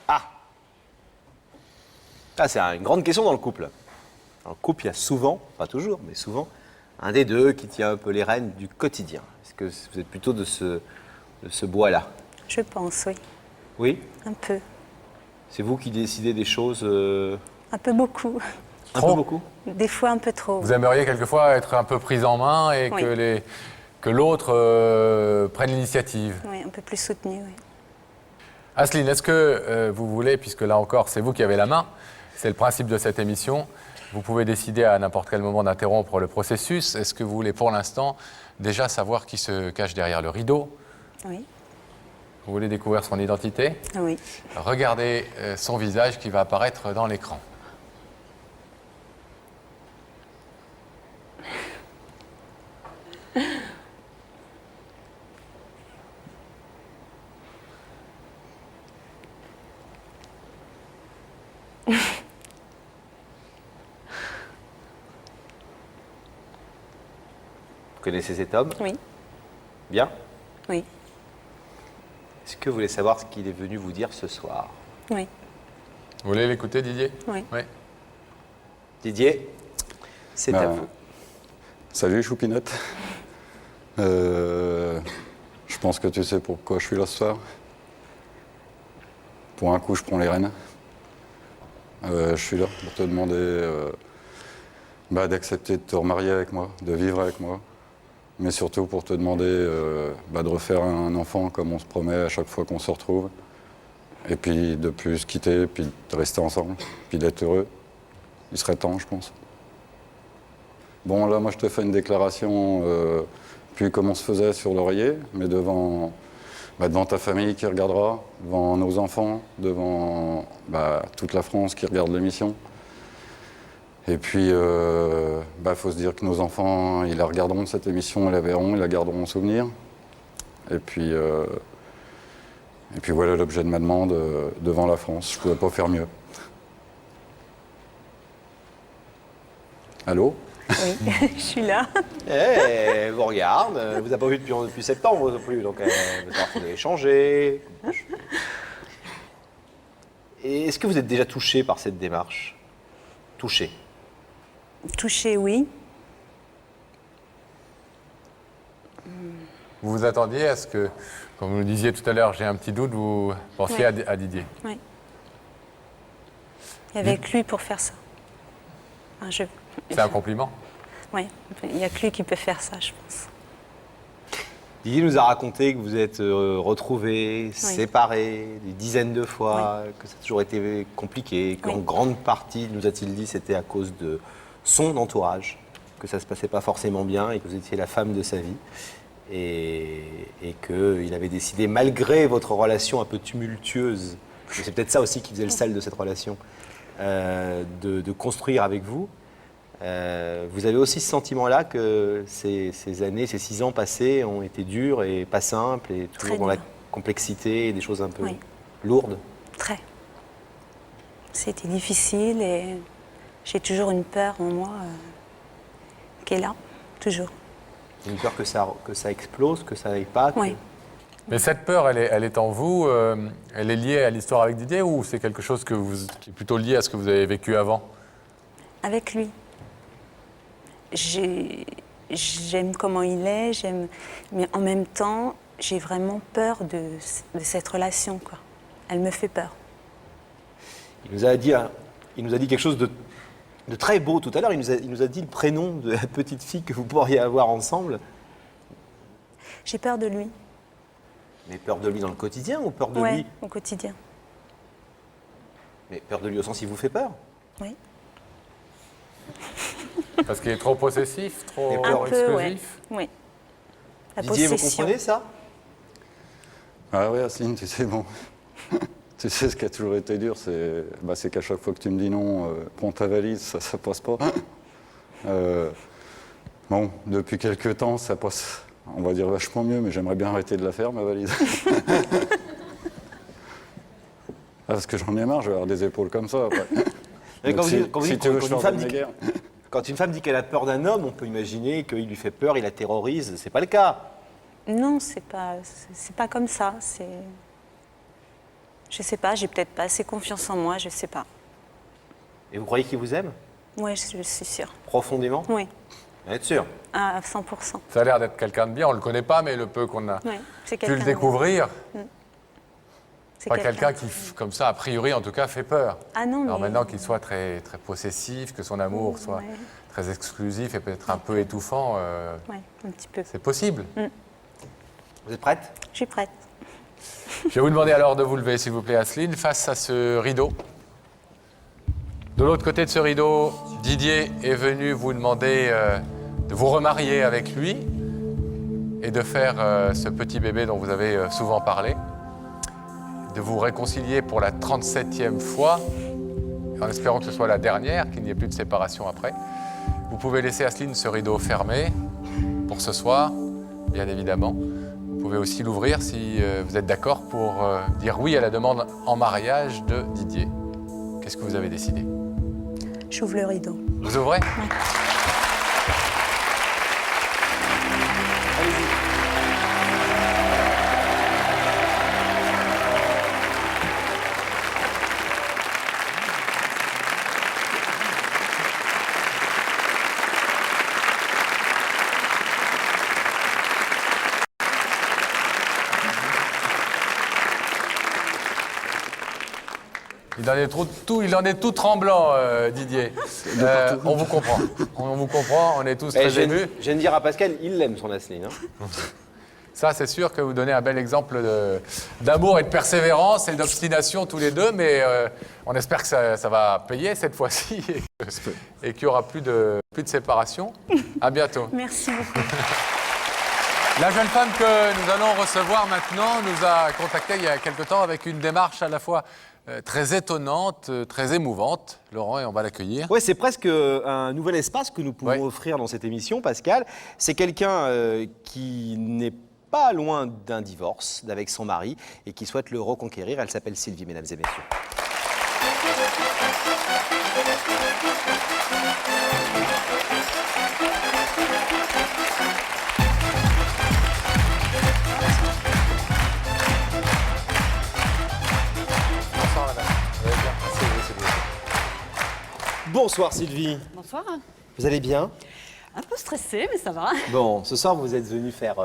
Ah, c'est une grande question dans le couple. Dans le couple, il y a souvent, pas toujours, mais souvent, un des deux qui tient un peu les rênes du quotidien. Est-ce que vous êtes plutôt de ce bois-là? Je pense, oui. Oui? Un peu. C'est vous qui décidez des choses Un peu beaucoup. un Trop. peu beaucoup? Des fois, un peu trop. Vous aimeriez quelquefois être un peu prise en main et Oui. que l'autre prenne l'initiative. Oui, un peu plus soutenu, oui. Asseline, est-ce que vous voulez, puisque là encore, c'est vous qui avez la main, c'est le principe de cette émission, vous pouvez décider à n'importe quel moment d'interrompre le processus. Est-ce que vous voulez pour l'instant déjà savoir qui se cache derrière le rideau? Oui. Vous voulez découvrir son identité? Oui. Regardez son visage qui va apparaître dans l'écran. Vous connaissez cet homme? Oui. Bien. Oui. Est-ce que vous voulez savoir ce qu'il est venu vous dire ce soir? Oui. Vous voulez l'écouter, Didier? Oui. Didier, c'est à vous. Salut Choupinette. Je pense que tu sais pourquoi je suis là ce soir. Pour un coup, je prends les rênes. Je suis là pour te demander d'accepter de te remarier avec moi, de vivre avec moi. Mais surtout pour te demander de refaire un enfant comme on se promet à chaque fois qu'on se retrouve. Et puis de plus se quitter, puis de rester ensemble, puis d'être heureux. Il serait temps, je pense. Bon, là, moi, je te fais une déclaration, plus comme on se faisait sur l'oreiller, mais devant ta famille qui regardera, devant nos enfants, devant toute la France qui regarde l'émission. Et puis, faut se dire que nos enfants, ils la regarderont, cette émission, ils la verront, ils la garderont en souvenir. Et puis voilà l'objet de ma demande devant la France. Je ne pouvais pas faire mieux. Allô? Oui, je suis là. Elle vous regarde, elle vous a pas vu depuis septembre non plus, donc elle veut savoir si vous avez changé. Et est-ce que vous êtes déjà touché par cette démarche? touché. Touché, oui. Vous vous attendiez à ce que, comme vous le disiez tout à l'heure, j'ai un petit doute, vous pensiez à Didier. Oui. Il y avait que lui pour faire ça. C'est un compliment? Oui, il n'y a que lui qui peut faire ça, je pense. Didier nous a raconté que vous êtes retrouvés, séparés des dizaines de fois, que ça a toujours été compliqué, qu'en grande partie, nous a-t-il dit, c'était à cause de son entourage, que ça ne se passait pas forcément bien et que vous étiez la femme de sa vie. Et qu'il avait décidé, malgré votre relation un peu tumultueuse, et c'est peut-être ça aussi qui faisait le sel de cette relation, de construire avec vous. Vous avez aussi ce sentiment-là que ces années, ces 6 ans passés ont été durs et pas simples, et toujours dans la complexité et des choses un peu lourdes? Très. C'était difficile et j'ai toujours une peur en moi qui est là, toujours. Une peur que ça explose, que ça n'aille pas. Oui. Mais cette peur, elle est en vous, elle est liée à l'histoire avec Didier ou c'est quelque chose qui est plutôt lié à ce que vous avez vécu avant? Avec lui. J'aime comment il est, mais en même temps, j'ai vraiment peur de cette relation, quoi. Elle me fait peur. Il nous a dit quelque chose de très beau tout à l'heure. Il nous a dit le prénom de la petite fille que vous pourriez avoir ensemble. J'ai peur de lui. Mais peur de lui dans le quotidien ou peur de lui? Oui, au quotidien. Mais peur de lui au sens il vous fait peur? Oui. Parce qu'il est trop possessif, trop exclusif? Oui. Didier, vous comprenez ça? Ah oui, Asseline, tu sais, bon. Tu sais, ce qui a toujours été dur, c'est qu'à chaque fois que tu me dis non, prends ta valise, ça passe pas. Bon, depuis quelques temps, ça passe, on va dire, vachement mieux, mais j'aimerais bien arrêter de la faire, ma valise. Parce que j'en ai marre, je vais avoir des épaules comme ça après. Quand une femme dit qu'elle a peur d'un homme, on peut imaginer qu'il lui fait peur, il la terrorise. C'est pas le cas. Non, c'est pas comme ça. Je sais pas, j'ai peut-être pas assez confiance en moi, je sais pas. Et vous croyez qu'il vous aime? Oui, je suis sûre. Profondément? Oui. Vous êtes sûr? À 100%. Ça a l'air d'être quelqu'un de bien, on le connaît pas, mais le peu qu'on a pu le découvrir, c'est pas quelqu'un qui, comme ça, a priori en tout cas, fait peur. Ah non, alors maintenant qu'il soit très, très possessif, que son amour soit très exclusif et peut-être un peu étouffant, un petit peu. C'est possible. Vous êtes prête? Je suis prête. Je vais vous demander alors de vous lever, s'il vous plaît, Asseline, face à ce rideau. De l'autre côté de ce rideau, Didier est venu vous demander de vous remarier avec lui et de faire ce petit bébé dont vous avez souvent parlé, de vous réconcilier pour la 37e fois, en espérant que ce soit la dernière, qu'il n'y ait plus de séparation après. Vous pouvez laisser, Asseline, ce rideau fermé pour ce soir, bien évidemment. Vous pouvez aussi l'ouvrir si vous êtes d'accord pour dire oui à la demande en mariage de Didier. Qu'est-ce que vous avez décidé? J'ouvre le rideau. Vous ouvrez? Oui. Il en est tout tremblant, Didier. On vous comprend. On vous comprend, on est tous très émus. Je viens de dire à Pascal, il l'aime son Asseline. Ça, c'est sûr que vous donnez un bel exemple d'amour et de persévérance et d'obstination tous les deux, mais on espère que ça va payer cette fois-ci et qu'il n'y aura plus de séparation. À bientôt. Merci beaucoup. La jeune femme que nous allons recevoir maintenant nous a contacté il y a quelque temps avec une démarche à la fois très étonnante, très émouvante. Laurent, et on va l'accueillir. Oui, c'est presque un nouvel espace que nous pouvons offrir dans cette émission, Pascal. C'est quelqu'un qui n'est pas loin d'un divorce avec son mari et qui souhaite le reconquérir. Elle s'appelle Sylvie, mesdames et messieurs. Bonsoir Sylvie. Bonsoir. Vous allez bien? Un peu stressée, mais ça va. Bon, ce soir, vous êtes venu faire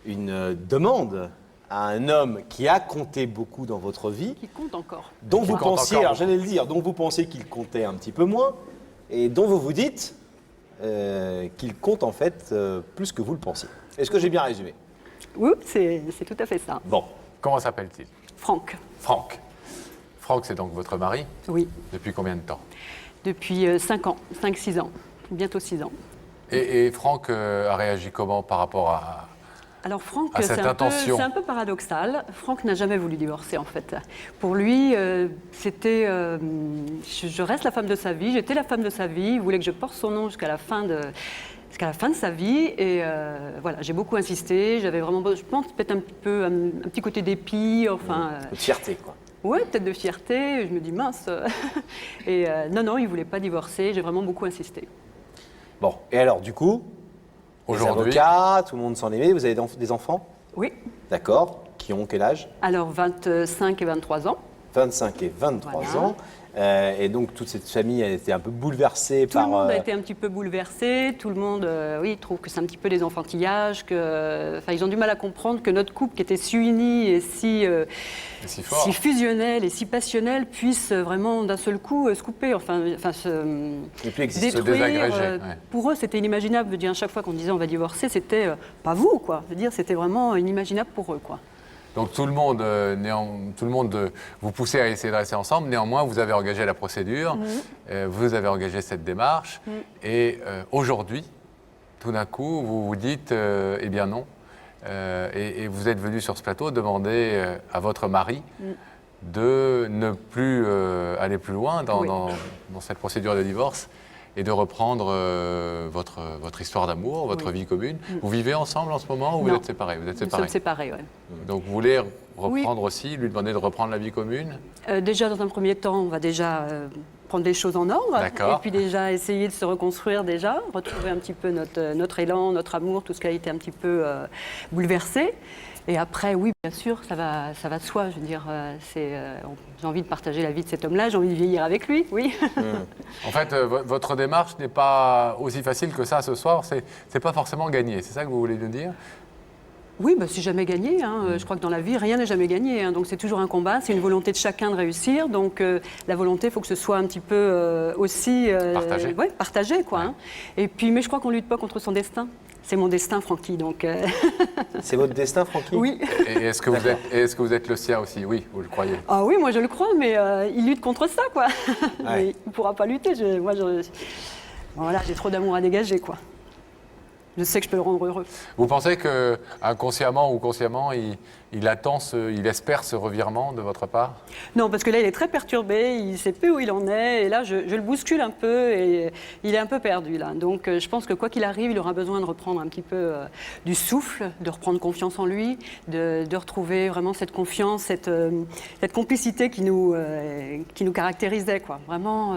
une demande à un homme qui a compté beaucoup dans votre vie. Qui compte encore. Dont Qui vous compte pensiez, encore alors j'allais le dire, dont vous pensiez qu'il comptait un petit peu moins, et dont vous vous dites qu'il compte en fait plus que vous le pensiez. Est-ce que j'ai bien résumé? Oui, c'est tout à fait ça. Bon. Comment s'appelle-t-il? Franck. Franck. Franck, c'est donc votre mari? Oui. Depuis combien de temps? Depuis 5 ans, 5-6 ans, bientôt 6 ans. Et Franck a réagi comment par rapport à... Alors Franck, à cette intention? c'est un peu paradoxal. Franck n'a jamais voulu divorcer en fait. Pour lui, c'était, je reste la femme de sa vie, j'étais la femme de sa vie, il voulait que je porte son nom jusqu'à la fin de sa vie. Et voilà, j'ai beaucoup insisté, j'avais vraiment, je pense peut-être un petit côté dépit, enfin... De fierté quoi. Ouais, peut-être de fierté, je me dis mince. Et non, il ne voulait pas divorcer, j'ai vraiment beaucoup insisté. Bon, et alors du coup, les aujourd'hui, avocats, tout le monde s'en est mêlé, vous avez des enfants? Oui. D'accord, qui ont quel âge? Alors 25 et 23 ans. 25 et 23 Voilà. ans. Et donc toute cette famille a été un peu bouleversée Tout par... le monde a été un petit peu bouleversé, tout le monde oui, trouve que c'est un petit peu des enfantillages, ils ont du mal à comprendre que notre couple qui était si uni et si fusionnel et si passionnel puisse vraiment d'un seul coup se couper, se détruire. ouais. Pour eux, c'était inimaginable. Je veux dire, à chaque fois qu'on disait on va divorcer, c'était pas vous, quoi. Je veux dire, c'était vraiment inimaginable pour eux, quoi. Donc tout le monde vous poussait à essayer de rester ensemble. Néanmoins, vous avez engagé la procédure, vous avez engagé cette démarche. Et aujourd'hui, tout d'un coup, vous vous dites, eh bien non. Et vous êtes venu sur ce plateau demander à votre mari de ne plus aller plus loin dans cette procédure de divorce et de reprendre votre histoire d'amour, votre vie commune. Vous vivez ensemble en ce moment ou vous êtes séparés? Vous êtes séparés. Nous sommes séparés, oui. Donc vous voulez reprendre aussi, lui demander de reprendre la vie commune? Déjà, dans un premier temps, on va déjà prendre les choses en ordre. D'accord. Et puis déjà essayer de se reconstruire déjà, retrouver un petit peu notre élan, notre amour, tout ce qui a été un petit peu bouleversé. Et après, oui, bien sûr, ça va de soi. Je veux dire, j'ai envie de partager la vie de cet homme-là, j'ai envie de vieillir avec lui, oui. En fait, votre démarche n'est pas aussi facile que ça ce soir. C'est pas forcément gagné. C'est ça que vous voulez nous dire? Oui, c'est jamais gagné. Je crois que dans la vie, rien n'est jamais gagné. Donc c'est toujours un combat, c'est une volonté de chacun de réussir. Donc la volonté, il faut que ce soit un petit peu aussi... partagé. Ouais, partagé, quoi. Et puis, mais je crois qu'on ne lutte pas contre son destin. C'est mon destin, Francky, donc... C'est votre destin, Francky? Oui. Et est-ce que vous êtes le sien aussi? Oui, vous le croyez? Ah oui, moi je le crois, mais il lutte contre ça, quoi. Ouais. Mais il ne pourra pas lutter. Voilà, j'ai trop d'amour à dégager, quoi. Je sais que je peux le rendre heureux. Vous pensez que inconsciemment ou consciemment, il attend, il espère ce revirement de votre part? Non, parce que là, il est très perturbé, il ne sait plus où il en est, et là, je le bouscule un peu, et il est un peu perdu, là. Donc, je pense que quoi qu'il arrive, il aura besoin de reprendre un petit peu du souffle, de reprendre confiance en lui, de retrouver vraiment cette confiance, cette complicité qui nous caractérisait, quoi. Vraiment...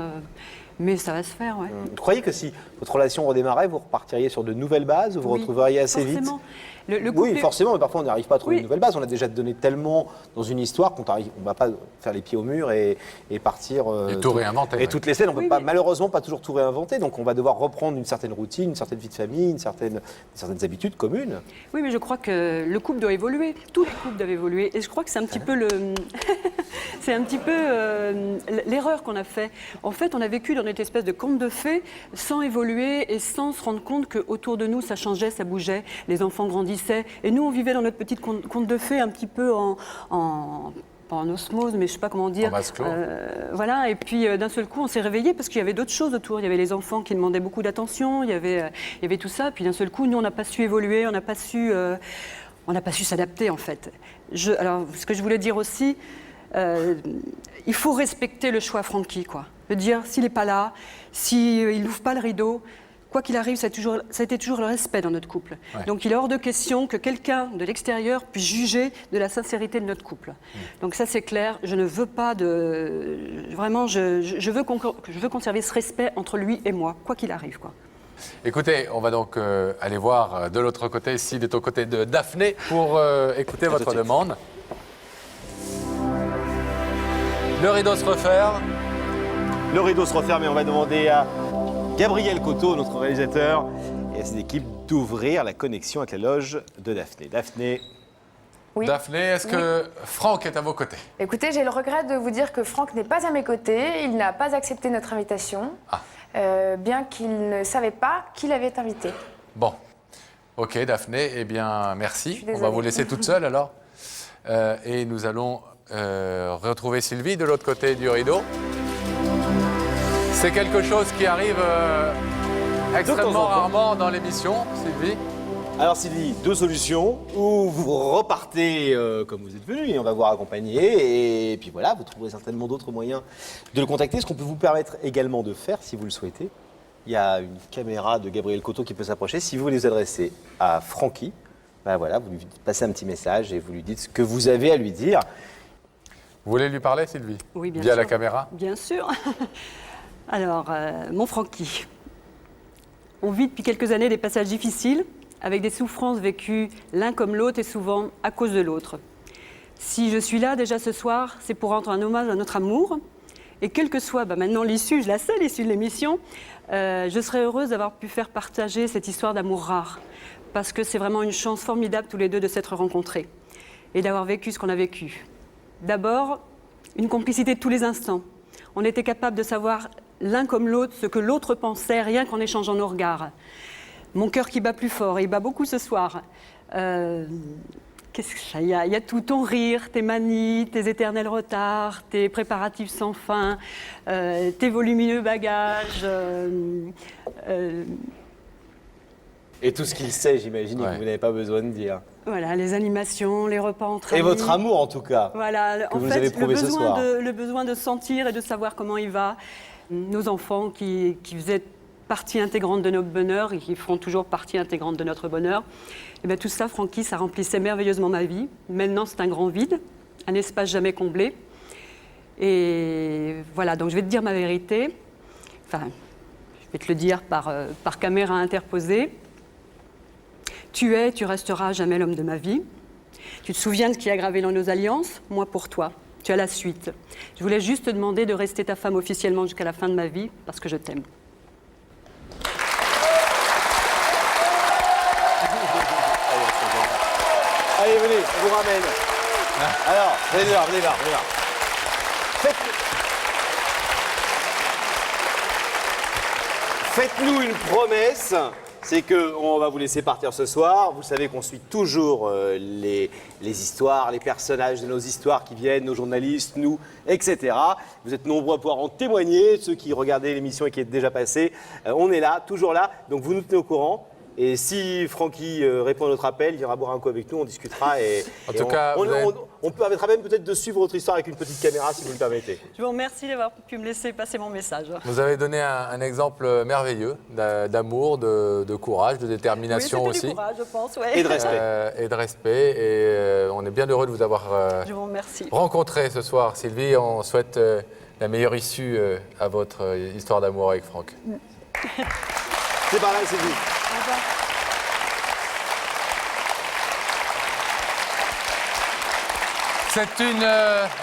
Mais ça va se faire, ouais. Vous croyez que si votre relation redémarrait, vous repartiriez sur de nouvelles bases, vous retrouveriez assez forcément. vite? Oui, forcément, mais parfois on n'arrive pas à trouver une nouvelle base. On a déjà donné tellement dans une histoire qu'on ne va pas faire les pieds au mur et partir... et tout réinventer. Et toutes les scènes, on ne peut pas, malheureusement pas toujours tout réinventer. Donc on va devoir reprendre une certaine routine, une certaine vie de famille, certaines habitudes communes. Oui, mais je crois que le couple doit évoluer. Tous les couples doivent évoluer. Et je crois que c'est un petit peu c'est un petit peu l'erreur qu'on a fait. En fait, on a vécu dans une espèce de conte de fées sans évoluer et sans se rendre compte qu'autour de nous, ça changeait, ça bougeait. Les enfants grandissaient. Et nous, on vivait dans notre petite conte de fées un petit peu pas en osmose, mais je ne sais pas comment dire. En vase clos. Voilà, et puis d'un seul coup, on s'est réveillés parce qu'il y avait d'autres choses autour. Il y avait les enfants qui demandaient beaucoup d'attention, il y avait tout ça. Puis d'un seul coup, nous, on n'a pas su évoluer, on n'a pas su s'adapter, en fait. Alors, ce que je voulais dire aussi, il faut respecter le choix Francky, quoi. De dire, s'il n'est pas là, s'il n'ouvre pas le rideau, quoi qu'il arrive, ça a été toujours le respect dans notre couple. Ouais. Donc il est hors de question que quelqu'un de l'extérieur puisse juger de la sincérité de notre couple. Donc ça c'est clair, je ne veux pas de... Vraiment, je veux conserver ce respect entre lui et moi, quoi qu'il arrive, quoi. Écoutez, on va donc aller voir de l'autre côté, s'il est au côté de Daphné, pour écouter votre demande. Le rideau se referme. Le rideau se referme et on va demander à Gabriel Coteau, notre réalisateur, et à ses équipes d'ouvrir la connexion avec la loge de Daphné. Daphné. Oui. Daphné, est-ce que Franck est à vos côtés? Écoutez, j'ai le regret de vous dire que Franck n'est pas à mes côtés. Il n'a pas accepté notre invitation, bien qu'il ne savait pas qui l'avait invité. Bon. Ok, Daphné, eh bien, merci. On va désolée. vous laisser toute seule, alors. Et nous allons retrouver Sylvie de l'autre côté du rideau. C'est quelque chose qui arrive extrêmement rarement dans l'émission, Sylvie. Alors Sylvie, deux solutions, ou vous repartez comme vous êtes venu et on va vous raccompagner, et puis voilà, vous trouverez certainement d'autres moyens de le contacter, ce qu'on peut vous permettre également de faire si vous le souhaitez. Il y a une caméra de Gabriel Coteau qui peut s'approcher. Si vous voulez vous adresser à Francky, ben voilà, vous lui passez un petit message et vous lui dites ce que vous avez à lui dire. Vous voulez lui parler, Sylvie? Oui, bien Via sûr. la caméra? Bien sûr. Alors, mon Francky, on vit depuis quelques années des passages difficiles, avec des souffrances vécues l'un comme l'autre et souvent à cause de l'autre. Si je suis là déjà ce soir, c'est pour rendre un hommage à notre amour. Et quelle que soit maintenant l'issue, je la sais, l'issue de l'émission, je serais heureuse d'avoir pu faire partager cette histoire d'amour rare. Parce que c'est vraiment une chance formidable tous les deux de s'être rencontrés et d'avoir vécu ce qu'on a vécu. D'abord, une complicité de tous les instants. On était capable de savoir l'un comme l'autre ce que l'autre pensait, rien qu'en échangeant nos regards. Mon cœur qui bat plus fort, et il bat beaucoup ce soir. Qu'est-ce que ça y a tout, ton rire, tes manies, tes éternels retards, tes préparatifs sans fin, tes volumineux bagages. Et tout ce qu'il sait, j'imagine, et que vous n'avez pas besoin de dire. Voilà, les animations, les repas entre amis. Et votre amour, en tout cas, voilà, que en vous fait, avez prouvé ce soir. le besoin de sentir et de savoir comment il va. Nos enfants qui faisaient partie intégrante de notre bonheur et qui feront toujours partie intégrante de notre bonheur. Et bien tout ça, Francky, ça remplissait merveilleusement ma vie. Maintenant, c'est un grand vide, un espace jamais comblé. Et voilà, donc je vais te dire ma vérité. Enfin, je vais te le dire par caméra interposée. Tu resteras jamais l'homme de ma vie. Tu te souviens de ce qui a gravé dans nos alliances? Moi pour toi. Tu as la suite. Je voulais juste te demander de rester ta femme officiellement jusqu'à la fin de ma vie, parce que je t'aime. Allez, venez, on vous ramène. Alors, venez là, venez là, venez là. Faites-nous une promesse, c'est qu'on va vous laisser partir ce soir. Vous savez qu'on suit toujours les histoires, les personnages de nos histoires qui viennent, nos journalistes, nous, etc. Vous êtes nombreux à pouvoir en témoigner, ceux qui regardaient l'émission et qui est déjà passée. On est là, toujours là, donc vous nous tenez au courant. Et si Francky répond à notre appel, il viendra boire un coup avec nous, on discutera. Et, en tout cas, on permettra même peut-être de suivre votre histoire avec une petite caméra, si vous le permettez. Je vous remercie d'avoir pu me laisser passer mon message. Vous avez donné un exemple merveilleux d'amour, de courage, de détermination oui, aussi. Du courage, je pense, ouais. Et de respect. Et de respect. Et on est bien heureux de vous avoir je vous remercie. rencontré ce soir. Sylvie, on souhaite la meilleure issue à votre histoire d'amour avec Franck. C'est pareil, Sylvie. C'est une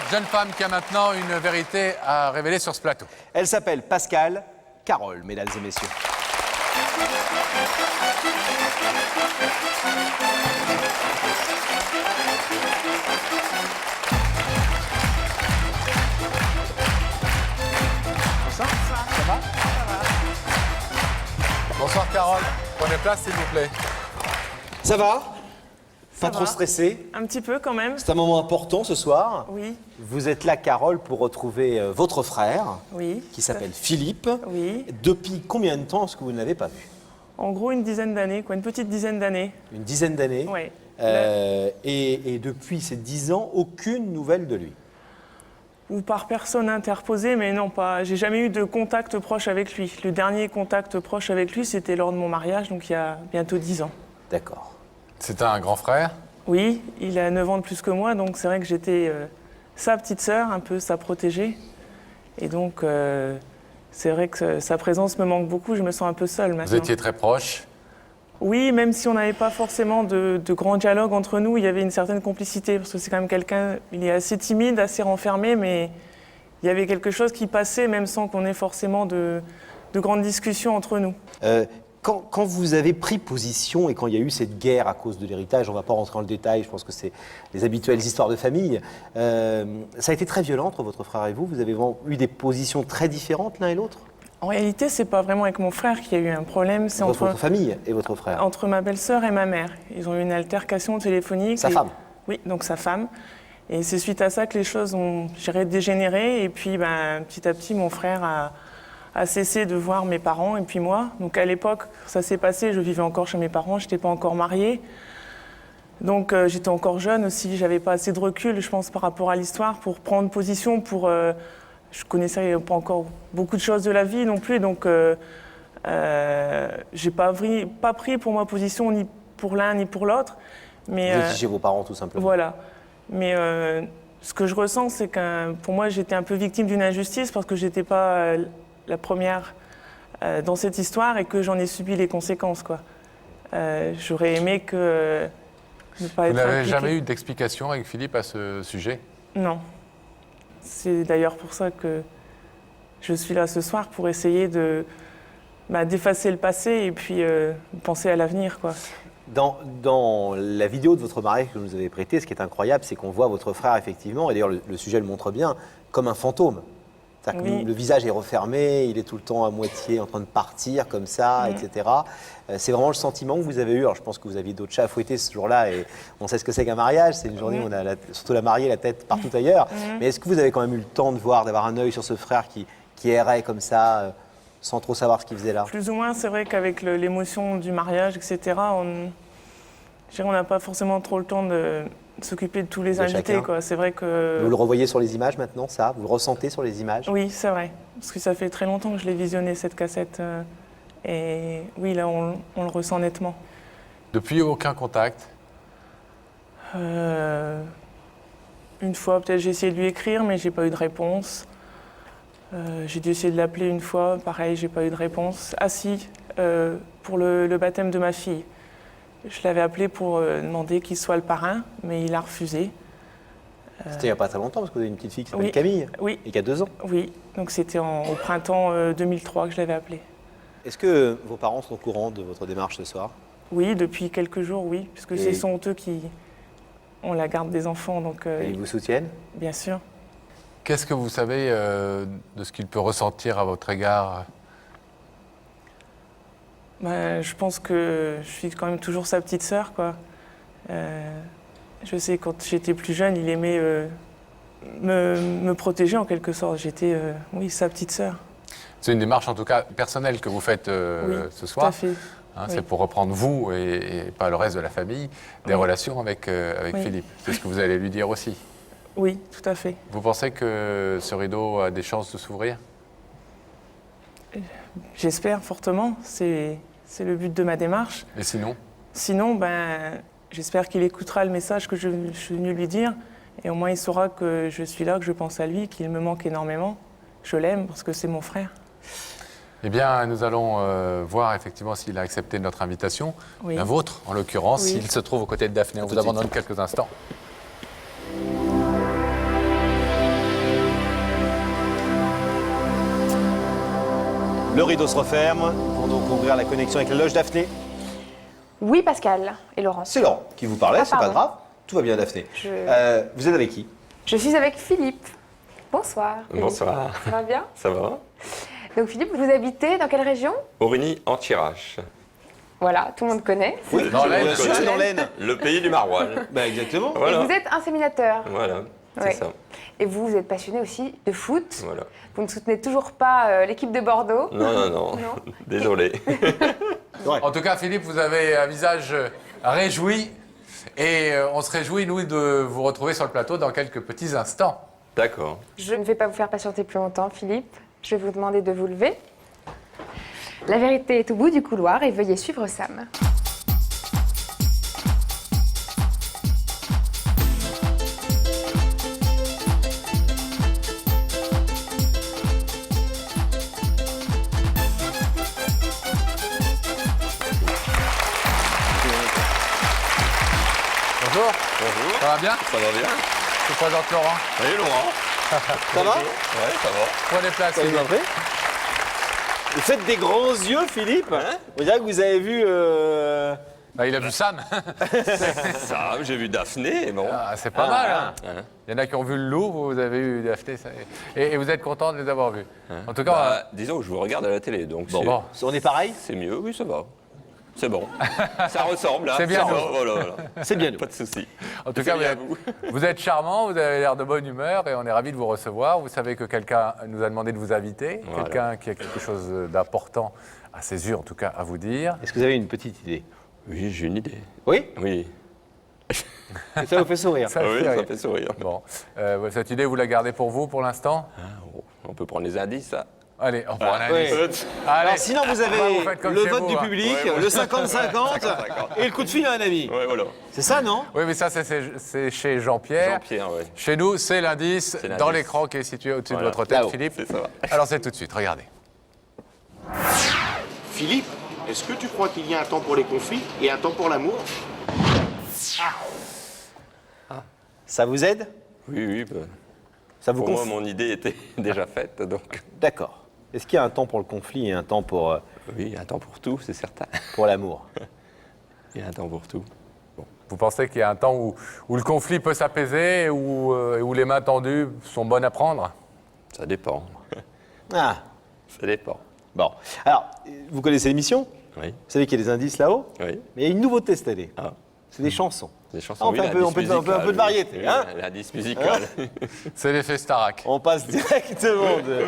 jeune femme qui a maintenant une vérité à révéler sur ce plateau. Elle s'appelle Pascale Carole, mesdames et messieurs. Bonsoir, ça va? Bonsoir Carole, prenez place s'il vous plaît. Ça va? Pas Ça trop va. stressé? Un petit peu quand même. C'est un moment important ce soir. Oui. Vous êtes là, Carole, pour retrouver votre frère, Oui. qui s'appelle Philippe. Oui. Depuis combien de temps est-ce que vous ne l'avez pas vu? En gros, une dizaine d'années, quoi, une petite dizaine d'années. Une dizaine d'années. Ouais. Et depuis ces 10 ans, aucune nouvelle de lui. Ou par personne interposée, mais non, pas. J'ai jamais eu de contact proche avec lui. Le dernier contact proche avec lui, c'était lors de mon mariage, donc il y a bientôt 10 ans. D'accord. C'est un grand frère? Oui, il a 9 ans de plus que moi, donc c'est vrai que j'étais sa petite sœur, un peu sa protégée. Et donc, c'est vrai que sa présence me manque beaucoup, je me sens un peu seule maintenant. Vous étiez très proches? Oui, même si on n'avait pas forcément de grands dialogues entre nous, il y avait une certaine complicité, parce que c'est quand même quelqu'un, il est assez timide, assez renfermé, mais il y avait quelque chose qui passait, même sans qu'on ait forcément de grandes discussions entre nous. Quand vous avez pris position et quand il y a eu cette guerre à cause de l'héritage, on ne va pas rentrer dans le détail, je pense que c'est les habituelles histoires de famille, ça a été très violent entre votre frère et vous. Vous avez vraiment eu des positions très différentes l'un et l'autre? En réalité, c'est pas vraiment avec mon frère qu'il y a eu un problème, c'est entre votre famille et votre frère? Entre ma belle-sœur et ma mère. Ils ont eu une altercation téléphonique. Sa femme? Oui, donc sa femme. Et c'est suite à ça que les choses ont, je dirais, dégénéré. Et puis, petit à petit, mon frère a cessé de voir mes parents et puis moi. Donc à l'époque, ça s'est passé, je vivais encore chez mes parents, je n'étais pas encore mariée. Donc j'étais encore jeune aussi, j'avais pas assez de recul, je pense, par rapport à l'histoire pour prendre position, je connaissais pas encore beaucoup de choses de la vie non plus, donc j'ai pas pris pour moi position ni pour l'un ni pour l'autre. Vous étiez chez vos parents tout simplement. Voilà. Mais ce que je ressens, c'est que pour moi, j'étais un peu victime d'une injustice parce que j'étais pas la première dans cette histoire et que j'en ai subi les conséquences, quoi. J'aurais aimé que ne pas être Vous n'avez impliquée. jamais eu d'explication avec Philippe à ce sujet? Non. C'est d'ailleurs pour ça que je suis là ce soir, pour essayer d'effacer le passé et puis penser à l'avenir, quoi. Dans la vidéo de votre mariage que vous nous avez prêtée, ce qui est incroyable, c'est qu'on voit votre frère effectivement, et d'ailleurs le sujet le montre bien, comme un fantôme. C'est-à-dire que Oui. le visage est refermé, il est tout le temps à moitié en train de partir comme ça, etc. C'est vraiment le sentiment que vous avez eu. Alors je pense que vous aviez d'autres chats à fouetter ce jour-là et on sait ce que c'est qu'un mariage. C'est une journée où on a surtout la mariée, la tête partout ailleurs. Mais est-ce que vous avez quand même eu le temps de voir, d'avoir un œil sur ce frère qui errait comme ça, sans trop savoir ce qu'il faisait là? Plus ou moins, c'est vrai qu'avec l'émotion du mariage, etc., on n'a pas forcément trop le temps de s'occuper de tous les De invités, chacun. quoi. C'est vrai que... Vous le revoyez sur les images maintenant, ça? Vous le ressentez sur les images? Oui, c'est vrai. Parce que ça fait très longtemps que je l'ai visionné, cette cassette. Et oui, là, on le ressent nettement. Depuis, aucun contact? Une fois, peut-être, j'ai essayé de lui écrire, mais j'ai pas eu de réponse. J'ai dû essayer de l'appeler une fois, pareil, j'ai pas eu de réponse. Ah si, pour le baptême de ma fille. Je l'avais appelé pour demander qu'il soit le parrain, mais il a refusé. C'était il n'y a pas très longtemps, parce que vous avez une petite fille qui s'appelle Oui. Camille, Oui. et qui a 2 ans. Oui, donc c'était au printemps 2003 que je l'avais appelé. Est-ce que vos parents sont au courant de votre démarche ce soir? Oui, depuis quelques jours, oui, puisque Et- ce sont eux qui ont la garde des enfants, donc Et ils vous soutiennent? bien sûr. Qu'est-ce que vous savez de ce qu'il peut ressentir à votre égard? Je pense que je suis quand même toujours sa petite sœur, quoi. Je sais, quand j'étais plus jeune, il aimait me protéger en quelque sorte. J'étais, oui, sa petite sœur. C'est une démarche en tout cas personnelle que vous faites Oui, ce soir. tout à fait. Hein, Oui. c'est pour reprendre vous et pas le reste de la famille, des Oui. relations avec Oui. Philippe. C'est ce que vous allez lui dire aussi. Oui, tout à fait. Vous pensez que ce rideau a des chances de s'ouvrir? J'espère fortement. C'est le but de ma démarche. Et sinon? Sinon, j'espère qu'il écoutera le message que je suis venue lui dire. Et au moins, il saura que je suis là, que je pense à lui, qu'il me manque énormément. Je l'aime parce que c'est mon frère. Eh bien, nous allons voir effectivement s'il a accepté notre invitation, Oui. la vôtre en l'occurrence, Oui. s'il se trouve aux côtés de Daphné. On tout vous de suite. abandonne quelques instants. Le rideau se referme pour donc ouvrir la connexion avec la loge Daphné. Oui, Pascal et Laurence. C'est Laurent qui vous parlait, Ah, c'est pas pardon. grave. Tout va bien, Daphné. Vous êtes avec qui? Je suis avec Philippe. Bonsoir. Bonsoir. Ça va bien? Ça va? Donc Philippe, vous habitez dans quelle région? Aurigny-en-Thiérache. Voilà, tout le monde connaît. Oui, Dans l'Aisne. bien sûr, c'est dans l'Aisne. Le pays du maroilles. Exactement. Voilà. Et vous êtes inséminateur. Voilà, c'est Ouais. ça. Et vous êtes passionné aussi de foot. Voilà. Vous ne soutenez toujours pas l'équipe de Bordeaux. Non. Désolé. En tout cas, Philippe, vous avez un visage réjoui et on se réjouit, nous, de vous retrouver sur le plateau dans quelques petits instants. D'accord. Je ne vais pas vous faire patienter plus longtemps, Philippe. Je vais vous demander de vous lever. La vérité est au bout du couloir et veuillez suivre Sam. Bonjour. Bonjour. Ça va bien? Ça va bien? Je vous présente Laurent. Salut Laurent. Ça va? Ouais, ça va. Prenez place, Ça vous Philippe. en prie. Vous faites des grands yeux, Philippe. On dirait que vous avez vu... Bah, il a vu Sam. Ça, j'ai vu Daphné, bon. Ah, c'est pas mal. Hein. Hein. Il y en a qui ont vu le loup, vous avez eu Daphné. Et vous êtes content de les avoir vus. En tout cas, Bah, disons que je vous regarde à la télé, donc Bon. On est pareil? c'est mieux, oui, ça va. C'est bon. Ça ressemble, là. C'est bien Ça nous. va, voilà. C'est bien nous. Pas de souci. en tout cas, bien à vous êtes charmant, vous avez l'air de bonne humeur et on est ravis de vous recevoir. Vous savez que quelqu'un nous a demandé de vous inviter, Voilà. quelqu'un qui a quelque chose d'important, à ses yeux en tout cas, à vous dire. Est-ce que vous avez une petite idée? Oui, j'ai une idée. Oui? Oui. Et ça vous fait sourire? Ça oui, fait ça rire. fait sourire. Bon, cette idée, vous la gardez pour vous pour l'instant? On peut prendre les indices, ça. Allez, on prend un oui. indice. Alors Allez. sinon, vous Bah, avez vous faites comme le chez vote vous, du hein. public, Ouais, voilà. le 50-50 et le coup de fil à un ami. Ouais, voilà. C'est ça, non? Oui, mais ça, c'est chez Jean-Pierre. Jean-Pierre, oui. Chez nous, c'est l'indice C'est dans l'indice. l'écran qui est situé au-dessus Voilà. de votre tête, Là-haut. Philippe. C'est ça. Alors, c'est tout de suite, regardez. Philippe, est-ce que tu crois qu'il y a un temps pour les conflits et un temps pour l'amour? Ça vous aide? Oui, oui. Bah, Ça vous pour moi, conf- mon idée était déjà faite, donc... D'accord. Est-ce qu'il y a un temps pour le conflit et un temps pour Oui, il y a un temps pour tout, c'est certain. l'amour? Il y a un temps pour tout. Vous pensez qu'il y a un temps où le conflit peut s'apaiser et où les mains tendues sont bonnes à prendre? Ça dépend. Ah, Ça dépend. bon. Alors, vous connaissez l'émission? Oui. Vous savez qu'il y a des indices là-haut? Oui. Mais il y a une nouveauté cette année. Ah. C'est des chansons. Des chansons, Ah, oui, on peut l'indice un peu de musical, variété, oui. hein? L'indice musical. C'est l'effet Starac. On passe directement de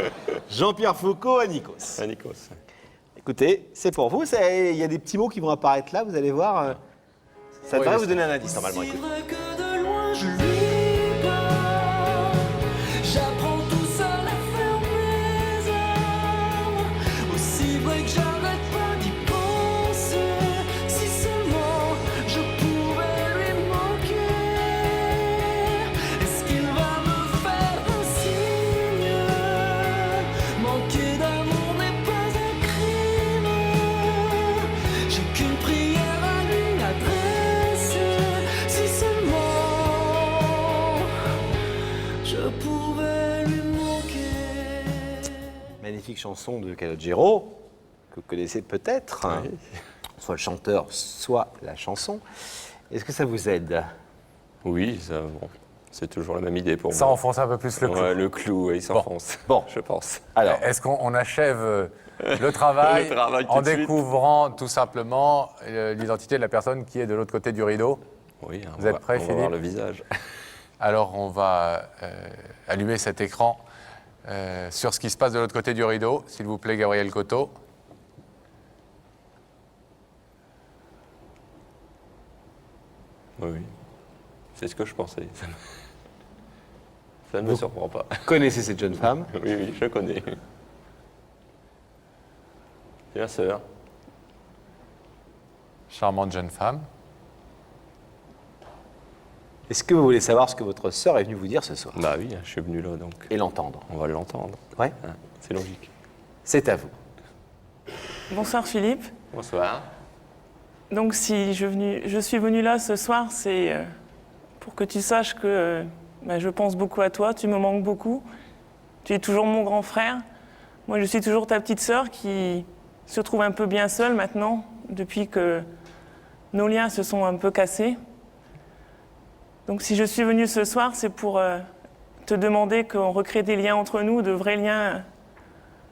Jean-Pierre Foucault à Nikos. À Nikos. Écoutez, c'est pour vous. Il y a des petits mots qui vont apparaître là, vous allez voir. Ça Oui, devrait c'est- vous donner un indice normalement. Écoutez. J'apprends tout seul à faire mes armes. Aussi vrai que j'arrête pas d'y penser. Si seulement je pouvais lui manquer. Est-ce qu'il va me faire un signe? Manquer d'amour n'est pas un crime. J'ai qu'une prière à lui adresser. Si seulement je pouvais lui manquer. Magnifique chanson de Calogero, que vous connaissez peut-être. Hein. Soit le chanteur, soit la chanson. Est-ce que ça vous aide? Oui, ça, bon, c'est toujours la même idée pour Ça moi. enfonce un peu plus le clou. Ouais, le clou, il s'enfonce. Bon. Je pense. Alors, Est-ce qu'on achève le travail, Le travail tout en de suite. découvrant tout simplement l'identité de la personne qui est de l'autre côté du rideau? Oui, Vous êtes prêts, on va voir Philippe? le visage. Alors on va allumer cet écran sur ce qui se passe de l'autre côté du rideau. S'il vous plaît, Gabriel Coteau. Oui, oui. C'est ce que je pensais. Ça ne me surprend pas. connaissez cette jeune femme? Oui, oui, je connais. C'est ma sœur. Charmante jeune femme. Est-ce que vous voulez savoir ce que votre sœur est venue vous dire ce soir? Bah oui, je suis venu là, donc Et l'entendre? on va l'entendre. Ouais. Hein, c'est logique. C'est à vous. Bonsoir Philippe. Bonsoir. Donc si je suis venue là ce soir, c'est pour que tu saches que je pense beaucoup à toi, tu me manques beaucoup. Tu es toujours mon grand frère. Moi, je suis toujours ta petite sœur qui se trouve un peu bien seule maintenant, depuis que nos liens se sont un peu cassés. Donc si je suis venue ce soir, c'est pour te demander qu'on recrée des liens entre nous, de vrais liens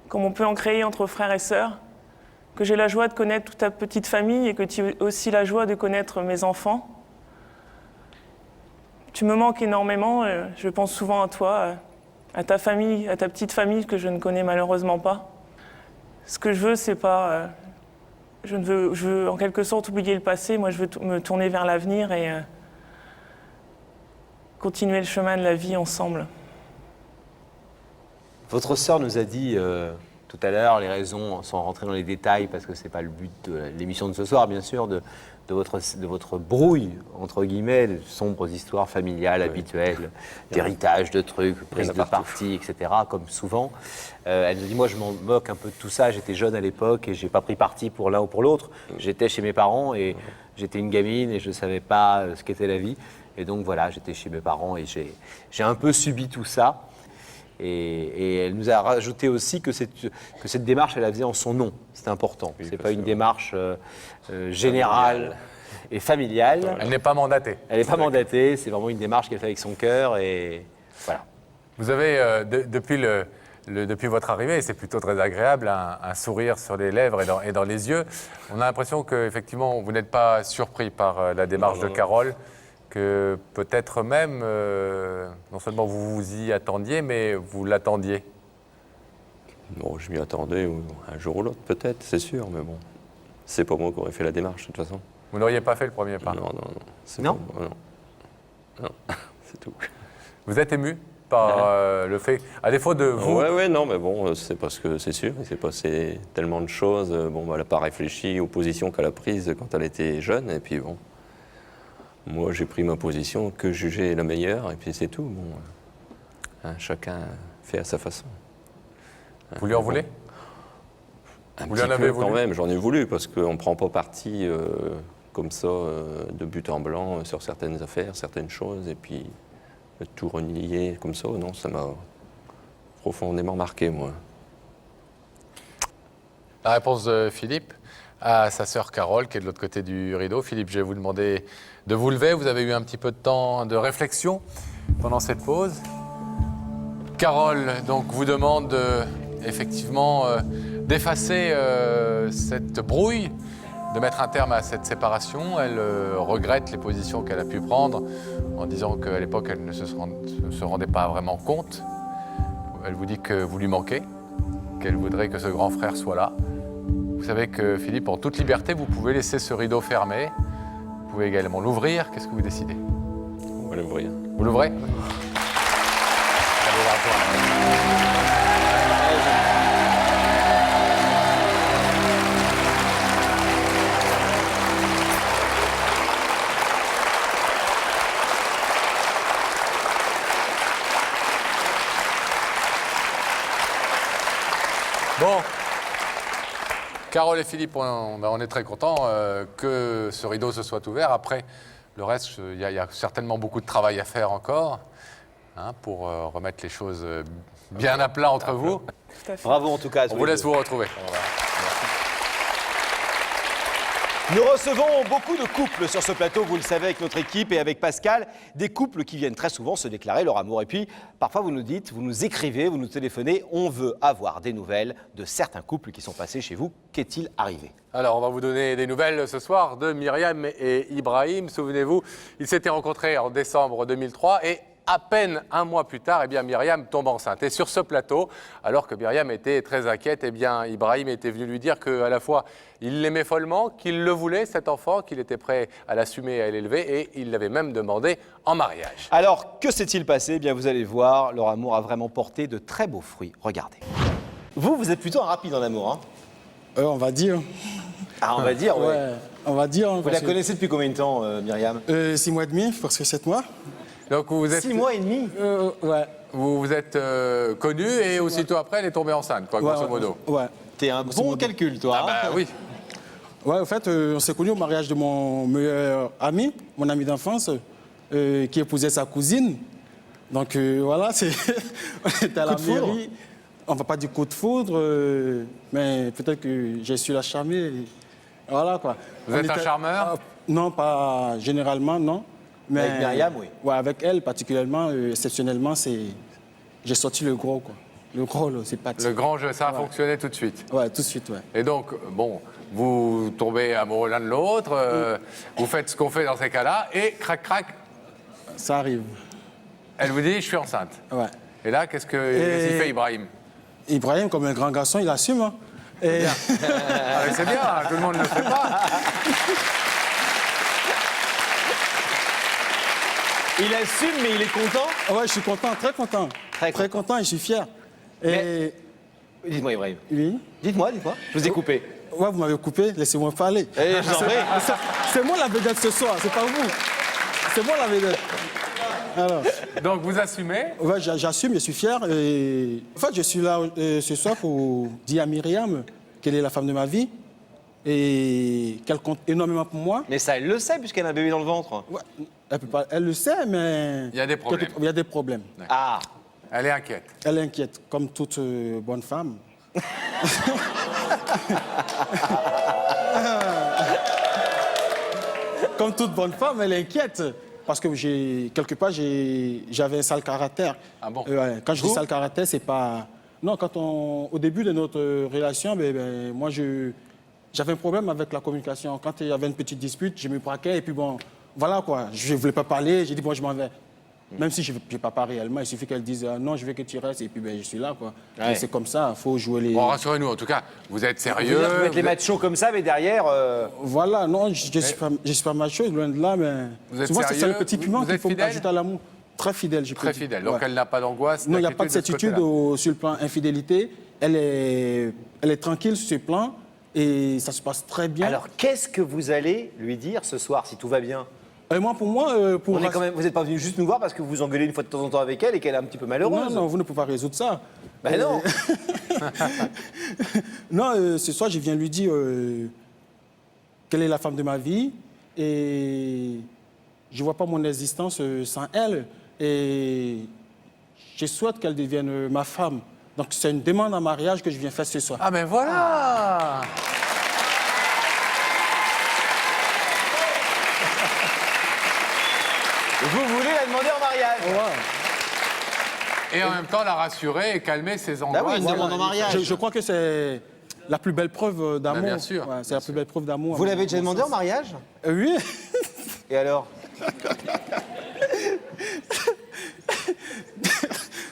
comme on peut en créer entre frères et sœurs. Que j'ai la joie de connaître toute ta petite famille et que tu aies aussi la joie de connaître mes enfants. Tu me manques énormément, je pense souvent à toi, à ta famille, à ta petite famille que je ne connais malheureusement pas. Ce que je veux, c'est pas... je veux en quelque sorte oublier le passé, moi je veux me tourner vers l'avenir et continuer le chemin de la vie ensemble. Votre sœur nous a dit tout à l'heure les raisons, sans rentrer dans les détails, parce que c'est pas le but de l'émission de ce soir, bien sûr, de votre brouille, entre guillemets, de sombres histoires familiales habituelles, d'héritage, de trucs, prise de parti, etc., comme souvent. Elle nous dit, moi je m'en moque un peu de tout ça, j'étais jeune à l'époque et j'ai pas pris parti pour l'un ou pour l'autre. J'étais chez mes parents et j'étais une gamine et je savais pas ce qu'était la vie. Et donc voilà, j'étais chez mes parents et j'ai un peu subi tout ça. Et elle nous a rajouté aussi que cette démarche, elle la faisait en son nom. C'est important. Oui, C'est bien pas une sûr. démarche générale et familiale. Elle n'est pas mandatée. Elle n'est pas mandatée. C'est vraiment une démarche qu'elle fait avec son cœur. Et voilà. Vous avez, depuis votre arrivée, et c'est plutôt très agréable, un sourire sur les lèvres et dans les yeux. On a l'impression qu'effectivement, vous n'êtes pas surpris par la démarche de Carole, que peut-être même, non seulement vous vous y attendiez, mais vous l'attendiez. Bon, je m'y attendais un jour ou l'autre, peut-être, c'est sûr, mais bon. C'est pas moi qui aurais fait la démarche, de toute façon. Vous n'auriez pas fait le premier pas? Non. Non pas moi, non, c'est tout. Vous êtes ému par le fait, à défaut de vous... Ouais, non, mais bon, c'est parce que c'est sûr, il s'est passé tellement de choses. Bon, elle n'a pas réfléchi aux positions qu'elle a prises quand elle était jeune, et puis bon, moi j'ai pris ma position que juger la meilleure, et puis c'est tout. Bon, chacun fait à sa façon. Vous lui en voulez? Un Vous petit lui en avez peu voulu? quand même, j'en ai voulu, parce qu'on ne prend pas parti comme ça, de but en blanc, sur certaines affaires, certaines choses, et puis tout renier comme ça, non, ça m'a profondément marqué, moi. La réponse de Philippe à sa sœur Carole, qui est de l'autre côté du rideau. Philippe, je vais vous demander de vous lever. Vous avez eu un petit peu de temps de réflexion pendant cette pause. Carole, donc, vous demande effectivement d'effacer cette brouille, de mettre un terme à cette séparation. Elle regrette les positions qu'elle a pu prendre en disant qu'à l'époque, elle ne se rendait pas vraiment compte. Elle vous dit que vous lui manquez, qu'elle voudrait que ce grand frère soit là. Vous savez que Philippe, en toute liberté, vous pouvez laisser ce rideau fermé. Vous pouvez également l'ouvrir. Qu'est-ce que vous décidez? On va l'ouvrir. Vous l'ouvrez? Bon, Carole et Philippe, on est très contents que ce rideau se soit ouvert. Après, le reste, il y a certainement beaucoup de travail à faire encore pour remettre les choses bien à plat entre vous. Bravo en tout cas. On vous laisse vous retrouver. Nous recevons beaucoup de couples sur ce plateau, vous le savez, avec notre équipe et avec Pascal. Des couples qui viennent très souvent se déclarer leur amour. Et puis, parfois, vous nous dites, vous nous écrivez, vous nous téléphonez. On veut avoir des nouvelles de certains couples qui sont passés chez vous. Qu'est-il arrivé? Alors, on va vous donner des nouvelles ce soir de Myriam et Ibrahim. Souvenez-vous, ils s'étaient rencontrés en décembre 2003 et à peine un mois plus tard, Myriam tombe enceinte. Et sur ce plateau, alors que Myriam était très inquiète, Ibrahim était venu lui dire qu'à la fois, il l'aimait follement, qu'il le voulait, cet enfant, qu'il était prêt à l'assumer et à l'élever, et il l'avait même demandé en mariage. Alors, que s'est-il passé? Vous allez voir, leur amour a vraiment porté de très beaux fruits. Regardez. Vous êtes plutôt un rapide en amour, on va dire. Ah, on va dire, ouais. On va dire. Vous la connaissez depuis combien de temps, Myriam? 6 mois et demi, parce que 7 mois. Donc vous êtes 6 mois et demi. Ouais. Vous vous êtes connus et aussitôt après, elle est tombée enceinte, grosso modo. Ouais. T'es un bon calcul, toi. Ah bah oui. Ouais, en fait, on s'est connus au mariage de mon meilleur ami, mon ami d'enfance, qui épousait sa cousine. Donc voilà, on était à la mairie. On ne va pas dire coup de foudre, mais peut-être que j'ai su la charmer. Et voilà quoi. Vous êtes un charmeur? Non, pas généralement, non. Mais avec Myriam, oui. Ouais, avec elle particulièrement, exceptionnellement, j'ai sorti le gros, quoi. Le gros, c'est pas. Le grand jeu, ça a fonctionné tout de suite. Ouais, tout de suite, ouais. Et donc, bon, vous tombez amoureux l'un de l'autre, vous faites ce qu'on fait dans ces cas-là, et crac, crac. Ça arrive. Elle vous dit, je suis enceinte. Ouais. Et là, qu'est-ce qu'il fait, Ibrahim? Ibrahim, comme un grand garçon, il assume. Hein. C'est bien. C'est bien, tout le monde ne le fait pas. Il assume, mais il est content? Ouais, je suis content, très content. Très content et je suis fier. Et... Dites-moi, Ibrahim. Oui. Dites-moi. Je vous ai coupé. Ouais, vous m'avez coupé, laissez-moi parler. Je vous en prie. C'est moi la vedette ce soir, c'est pas vous. C'est moi la vedette. Alors. Donc vous assumez? Ouais, j'assume, je suis fier. Et... En fait, je suis là ce soir pour dire à Myriam qu'elle est la femme de ma vie et qu'elle compte énormément pour moi. Mais ça, elle le sait puisqu'elle a un bébé dans le ventre. Ouais, elle le sait, mais... Il y a des problèmes. Il y a des problèmes. Ah. Elle est inquiète. Elle est inquiète, comme toute bonne femme. Comme toute bonne femme, elle est inquiète. Parce que quelque part, j'avais un sale caractère. Ah bon? Quand je dis sale caractère, c'est pas... Non, au début de notre relation, moi, j'avais un problème avec la communication. Quand il y avait une petite dispute, je me braquais et puis bon, voilà quoi. Je ne voulais pas parler, j'ai dit bon, je m'en vais. Même si je ne parle pas réellement, il suffit qu'elle dise non, je veux que tu restes et puis je suis là quoi. Ouais. C'est comme ça, il faut jouer les... Bon, rassurez-nous, en tout cas, vous êtes sérieux. Vous êtes les machos comme ça, mais derrière... Voilà, non, je ne suis pas macho, loin de là, mais Vous êtes souvent c'est sérieux? le petit piment Vous qu'il êtes faut fidèle? ajouter à l'amour. Très fidèle, je peux Très dire. fidèle. Donc Ouais. elle n'a pas d'angoisse. Non, il n'y a pas de d'inquiétude ce certitude côté-là. sur le plan infidélité. Elle est tranquille sur ce plan et ça se passe très bien. Alors, qu'est-ce que vous allez lui dire ce soir, si tout va bien? Pour moi, vous n'êtes pas venu juste nous voir parce que vous vous engueulez une fois de temps en temps avec elle et qu'elle est un petit peu malheureuse. Non, vous ne pouvez pas résoudre ça. Ben non. Non, ce soir, je viens lui dire qu'elle est la femme de ma vie et je ne vois pas mon existence sans elle. Et je souhaite qu'elle devienne ma femme. Donc, c'est une demande en mariage que je viens faire ce soir. Ah, ben voilà! Vous voulez la demander en mariage? Et en même temps, la rassurer et calmer ses angoisses. oui, une demande en mariage. Je crois que c'est la plus belle preuve d'amour. bien sûr. Ouais, c'est la plus belle preuve d'amour. Vous l'avez déjà demandé en mariage? Oui. Et alors?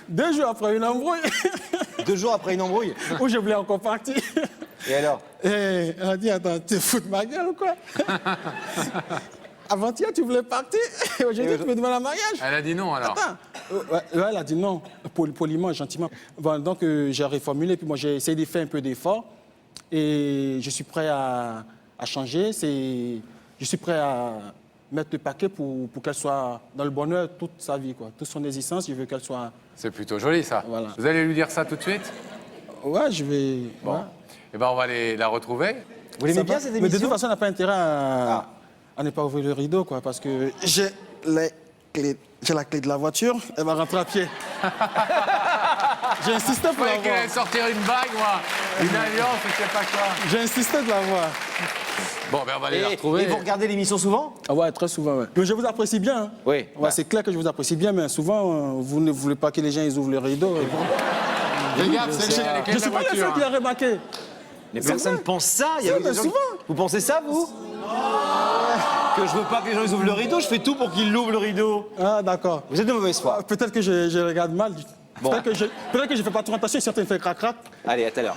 2 jours après une embrouille. 2 jours après une embrouille? Où je voulais encore partir. Et alors? Et elle a dit, attends, tu te fous de ma gueule ou quoi? Avant-hier, tu voulais partir. Et aujourd'hui, tu me demandes un mariage. Elle a dit non alors. Attends. Elle a dit non, poliment, gentiment. Bon, donc, j'ai reformulé, puis moi, j'ai essayé de faire un peu d'effort. Et je suis prêt à changer. Je suis prêt à mettre le paquet pour qu'elle soit dans le bonheur toute sa vie, quoi. Toute son existence, je veux qu'elle soit... C'est plutôt joli ça. Voilà. Vous allez lui dire ça tout de suite? Ouais, je vais... Bon. Ouais. Eh ben on va la retrouver. Vous l'aimez bien cette émission? Mais de toute façon, on n'a pas intérêt à ne pas ouvrir le rideau, quoi, parce que j'ai la clé de la voiture, elle va rentrer à pied. J'ai insisté pour la qu'elle voir. allait sortir une bague, moi. Une alliance, je sais pas quoi. J'ai insisté de la voir. Bon, ben on va aller la retrouver. Et vous regardez l'émission souvent? Ah ouais, très souvent, ouais. Mais je vous apprécie bien. Hein. Oui. Ouais, c'est clair que je vous apprécie bien, mais souvent, vous ne voulez pas que les gens ils ouvrent le rideau. Fais gaffe, c'est lui, il a les clés Je de suis la pas le seul voiture. qui a remarqué. Mais C'est personne vrai. pense ça. Il y C'est a vrai, des gens souvent. Vous pensez ça, vous? Que je veux pas que les gens ils ouvrent le rideau, je fais tout pour qu'ils l'ouvrent le rideau. Ah, d'accord. Vous êtes de mauvaise foi. Peut-être que je regarde mal. Bon. Peut-être que je fais pas trop attention, certains font crac-crac. Allez, à tout à l'heure.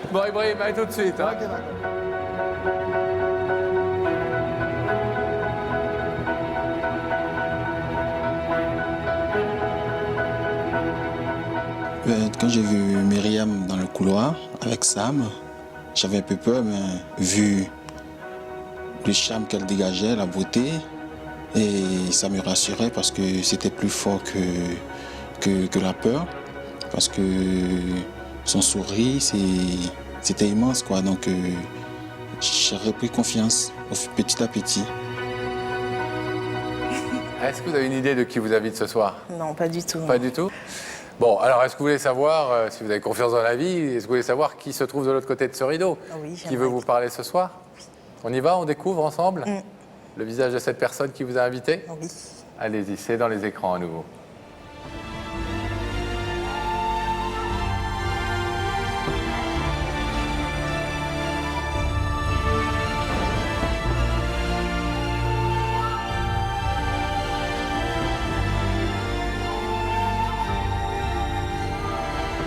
Bon, Ibrahim, allez tout de suite. Hein. Quand j'ai vu Myriam dans le couloir avec Sam, j'avais un peu peur, mais vu le charme qu'elle dégageait, la beauté, et ça me rassurait parce que c'était plus fort que la peur, parce que son sourire, c'était immense, quoi. Donc j'ai repris confiance petit à petit. Est-ce que vous avez une idée de qui vous invite ce soir? Non, pas du tout. Pas du tout? Bon, alors est-ce que vous voulez savoir, si vous avez confiance dans la vie, est-ce que vous voulez savoir qui se trouve de l'autre côté de ce rideau? Oui, qui veut vous parler ce soir? On y va, on découvre ensemble le visage de cette personne qui vous a invité? Oui. Allez-y, c'est dans les écrans à nouveau.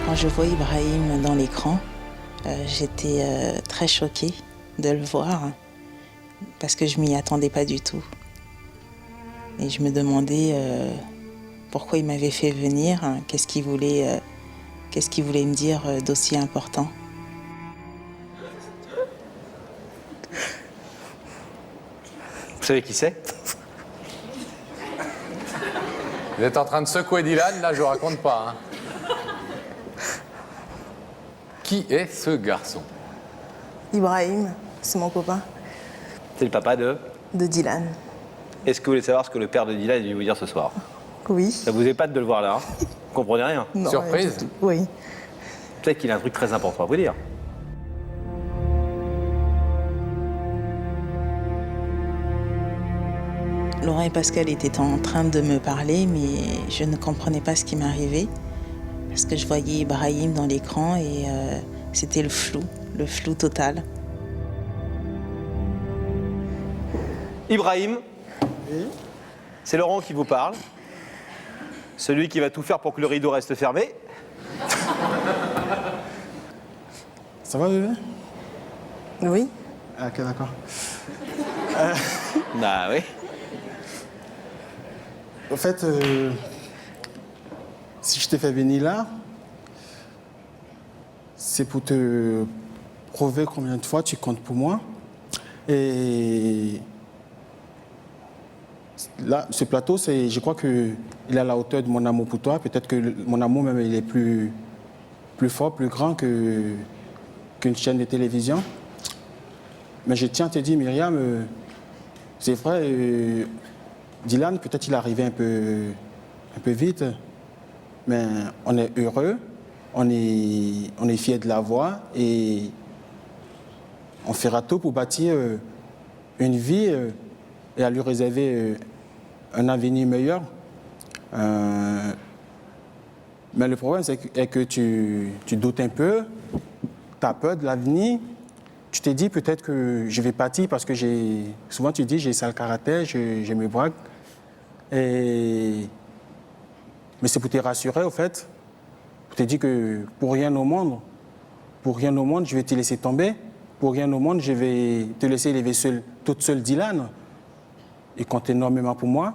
Quand je vois Ibrahim dans l'écran, j'étais très choquée de le voir parce que je m'y attendais pas du tout. Et je me demandais pourquoi il m'avait fait venir, hein, qu'est-ce qu'il voulait me dire d'aussi important. Vous savez qui c'est? Vous êtes en train de secouer Dylan, là je vous raconte pas. Hein. Qui est ce garçon? Ibrahim, c'est mon copain, C'est le papa de... de Dylan. Est-ce que vous voulez savoir ce que le père de Dylan a dû vous dire ce soir? Oui. Ça vous épate de le voir là, hein. Vous comprenez rien. Non, Surprise? Oui. Peut-être qu'il a un truc très important à vous dire. Laurent et Pascal étaient en train de me parler, mais je ne comprenais pas ce qui m'arrivait. Parce que je voyais Ibrahim dans l'écran et c'était le flou total. Ibrahim, c'est Laurent qui vous parle. Celui qui va tout faire pour que le rideau reste fermé. Ça va, bébé? Oui. Ah, ok, d'accord. Bah oui. En fait, si je t'ai fait venir là, c'est pour te prouver combien de fois tu comptes pour moi. Et là, ce plateau, je crois qu'il est à la hauteur de mon amour pour toi. Peut-être que mon amour même, il est plus fort, plus grand qu'une chaîne de télévision. Mais je tiens à te dire, Myriam, c'est vrai, Dylan, peut-être il est arrivé un peu vite, mais on est heureux, on est fiers de l'avoir et on fera tout pour bâtir une vie et à lui réserver un avenir meilleur. Mais le problème, c'est que tu doutes un peu, tu as peur de l'avenir. Tu t'es dit peut-être que je vais partir parce que souvent tu dis j'ai sale caractère, je me braque. Mais c'est pour te rassurer, au fait. Pour te dire que pour rien au monde, je vais te laisser tomber. Pour rien au monde, je vais te laisser élever toute seule Dylan. Il compte énormément pour moi.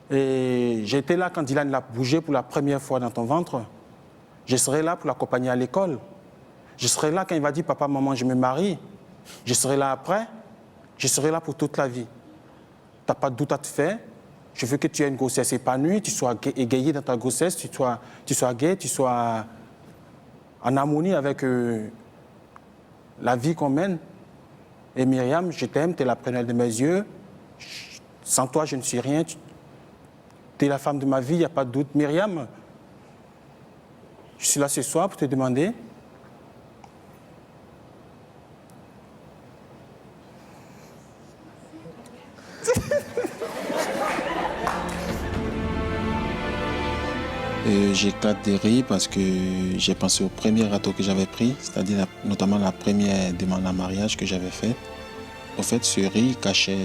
Et j'étais là quand Dylan l'a bougé pour la première fois dans ton ventre. Je serai là pour l'accompagner à l'école. Je serai là quand il va dire papa, maman, je me marie. Je serai là après. Je serai là pour toute la vie. Tu n'as pas de doute à te faire. Je veux que tu aies une grossesse épanouie, tu sois égayé dans ta grossesse, tu sois gay, tu sois en harmonie avec la vie qu'on mène. Et Myriam, je t'aime, tu es la prunelle de mes yeux. Sans toi, je ne suis rien. Tu es la femme de ma vie, il n'y a pas de doute. Myriam, je suis là ce soir pour te demander. J'éclate de rire parce que j'ai pensé au premier râteau que j'avais pris, c'est-à-dire notamment la première demande en mariage que j'avais faite. En fait, ce rire cachait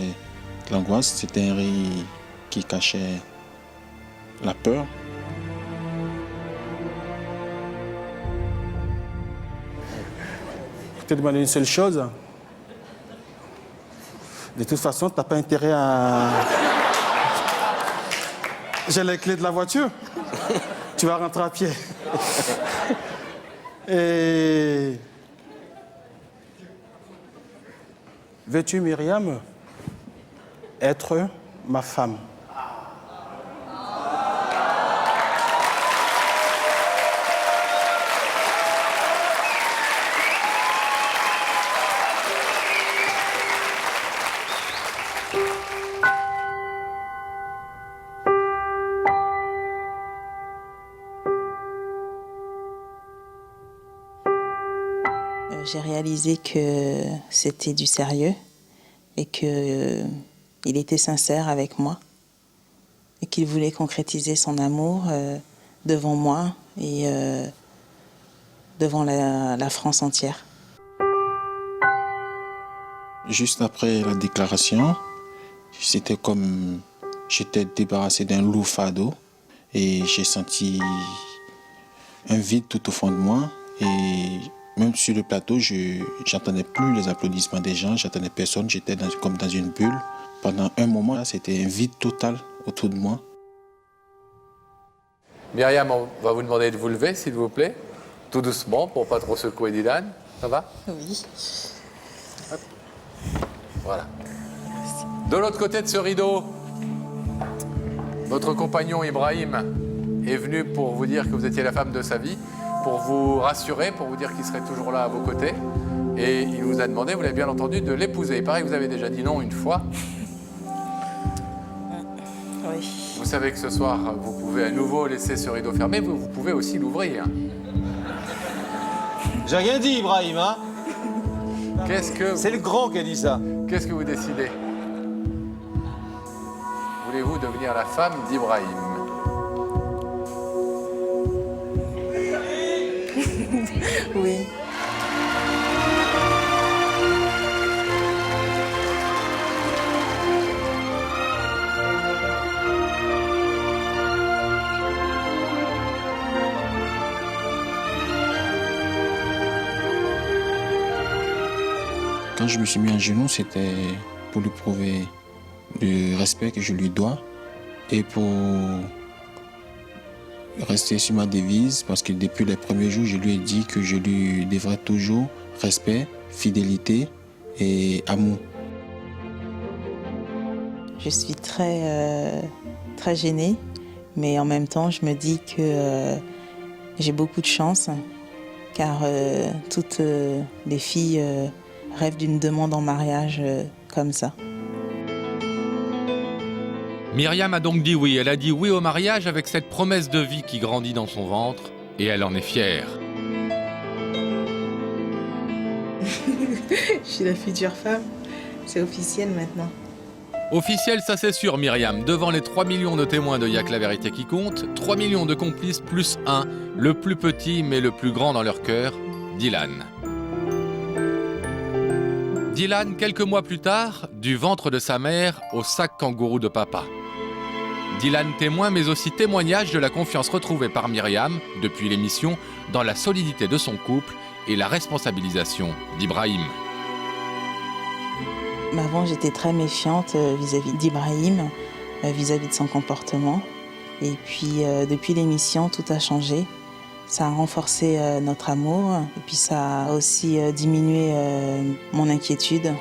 l'angoisse, c'était un rire qui cachait la peur. Je te demande une seule chose. De toute façon, tu n'as pas intérêt à... J'ai les clés de la voiture. Tu vas rentrer à pied. Et... Veux-tu, Myriam, être ma femme? J'ai réalisé que c'était du sérieux et qu'il était sincère avec moi et qu'il voulait concrétiser son amour devant moi et devant la France entière. Juste après la déclaration, c'était comme j'étais débarrassé d'un lourd fardeau et j'ai senti un vide tout au fond de moi. Et même sur le plateau, je n'entendais plus les applaudissements des gens, j'entendais personne, j'étais comme dans une bulle. Pendant un moment, c'était un vide total autour de moi. Myriam, on va vous demander de vous lever, s'il vous plaît, tout doucement, pour pas trop secouer Dylan. Ça va? Oui. Hop. Voilà. De l'autre côté de ce rideau, votre compagnon Ibrahim est venu pour vous dire que vous étiez la femme de sa vie, pour vous rassurer, pour vous dire qu'il serait toujours là à vos côtés. Et il vous a demandé, vous l'avez bien entendu, de l'épouser. Il paraît que vous avez déjà dit non une fois. Oui. Vous savez que ce soir, vous pouvez à nouveau laisser ce rideau fermé, vous pouvez aussi l'ouvrir. J'ai rien dit, Ibrahim, hein. C'est le grand qui a dit ça. Qu'est-ce que vous décidez? Voulez-vous devenir la femme d'Ibrahim? Oui. Quand je me suis mis à genoux, c'était pour lui prouver le respect que je lui dois et pour rester sur ma devise, parce que depuis les premiers jours, je lui ai dit que je lui devrais toujours respect, fidélité et amour. Je suis très gênée, mais en même temps, je me dis que j'ai beaucoup de chance, car toutes les filles rêvent d'une demande en mariage comme ça. Myriam a donc dit oui. Elle a dit oui au mariage avec cette promesse de vie qui grandit dans son ventre, et elle en est fière. Je suis la future femme. C'est officiel maintenant. Officiel, ça c'est sûr, Myriam. Devant les 3 millions de témoins de Y'a que la vérité qui compte, 3 millions de complices plus un, le plus petit mais le plus grand dans leur cœur, Dylan. Dylan, quelques mois plus tard, du ventre de sa mère au sac kangourou de papa. Dylan témoin, mais aussi témoignage de la confiance retrouvée par Myriam, depuis l'émission, dans la solidité de son couple et la responsabilisation d'Ibrahim. Avant, j'étais très méfiante vis-à-vis d'Ibrahim, vis-à-vis de son comportement. Et puis, depuis l'émission, tout a changé. Ça a renforcé notre amour et puis ça a aussi diminué mon inquiétude.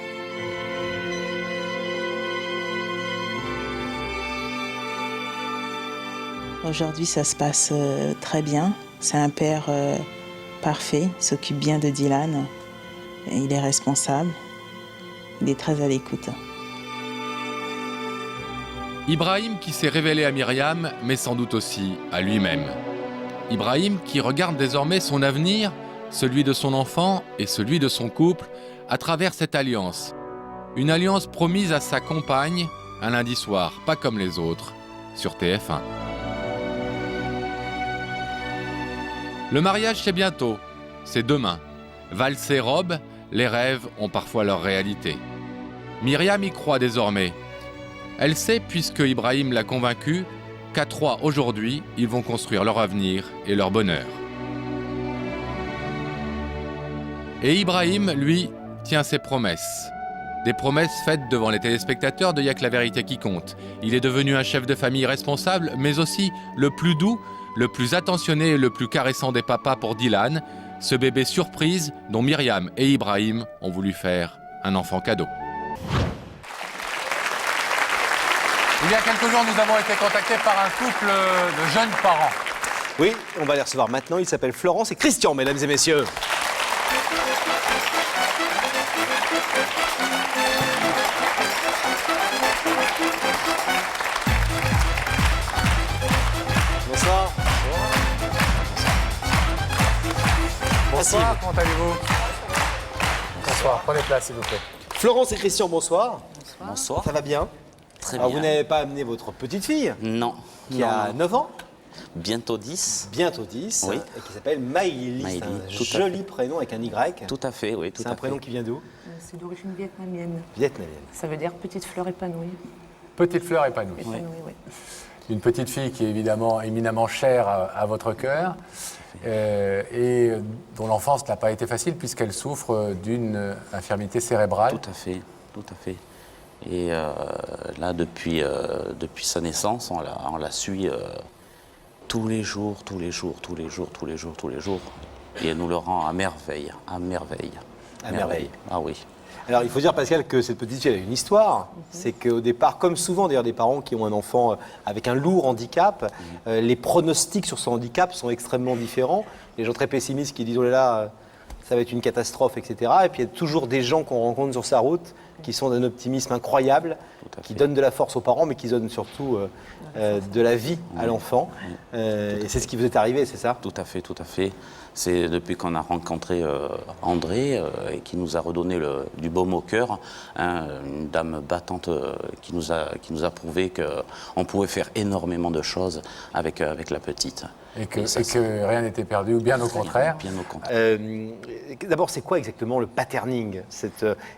Aujourd'hui, ça se passe très bien. C'est un père parfait, il s'occupe bien de Dylan. Il est responsable, il est très à l'écoute. Ibrahim qui s'est révélé à Myriam, mais sans doute aussi à lui-même. Ibrahim qui regarde désormais son avenir, celui de son enfant et celui de son couple, à travers cette alliance. Une alliance promise à sa compagne un lundi soir, pas comme les autres, sur TF1. Le mariage, c'est bientôt, c'est demain. Valse et robe, les rêves ont parfois leur réalité. Myriam y croit désormais. Elle sait, puisque Ibrahim l'a convaincue, qu'à trois, aujourd'hui, ils vont construire leur avenir et leur bonheur. Et Ibrahim, lui, tient ses promesses. Des promesses faites devant les téléspectateurs de Y'a que la vérité qui compte. Il est devenu un chef de famille responsable, mais aussi le plus doux, le plus attentionné et le plus caressant des papas pour Dylan, ce bébé surprise dont Myriam et Ibrahim ont voulu faire un enfant cadeau. Il y a quelques jours, nous avons été contactés par un couple de jeunes parents. Oui, on va les recevoir maintenant. Ils s'appellent Florence et Christian, mesdames et messieurs. Bonsoir. Bonsoir, comment allez-vous? Bonsoir, prenez place s'il vous plaît. Florence et Christian, bonsoir. Bonsoir. Ça va bien? Très Alors, bien. vous n'avez pas amené votre petite fille? Non. Qui a 9 ans? Bientôt 10. Bientôt 10. Oui. Et qui s'appelle Maïli. C'est un tout à joli fait. prénom avec un Y. Tout à fait, oui. C'est un prénom qui vient d'où? C'est d'origine vietnamienne. Vietnamienne. Ça veut dire petite fleur épanouie. Petite fleur épanouie. Épanouie, oui. Une petite fille qui est évidemment éminemment chère à votre cœur et dont l'enfance n'a pas été facile puisqu'elle souffre d'une infirmité cérébrale. Tout à fait, tout à fait. Et là, depuis sa naissance, on la suit tous les jours, tous les jours, tous les jours, tous les jours, tous les jours. Et elle nous le rend à merveille, à merveille. À merveille. Ah oui. Alors, il faut dire, Pascal, que cette petite fille, elle a une histoire. C'est qu'au départ, comme souvent d'ailleurs des parents qui ont un enfant avec un lourd handicap, les pronostics sur son handicap sont extrêmement différents. Les gens très pessimistes qui disent, oh là là, ça va être une catastrophe, etc. Et puis il y a toujours des gens qu'on rencontre sur sa route qui sont d'un optimisme incroyable, qui donnent de la force aux parents, mais qui donnent surtout de la vie à l'enfant. Et c'est ce qui vous est arrivé, c'est ça? Tout à fait, tout à fait. C'est depuis qu'on a rencontré André et qui nous a redonné du baume au cœur, hein, une dame battante qui nous a prouvé qu'on pouvait faire énormément de choses avec la petite. Et que rien n'était perdu, ou bien au contraire. Bien au contraire. D'abord, c'est quoi exactement le patterning?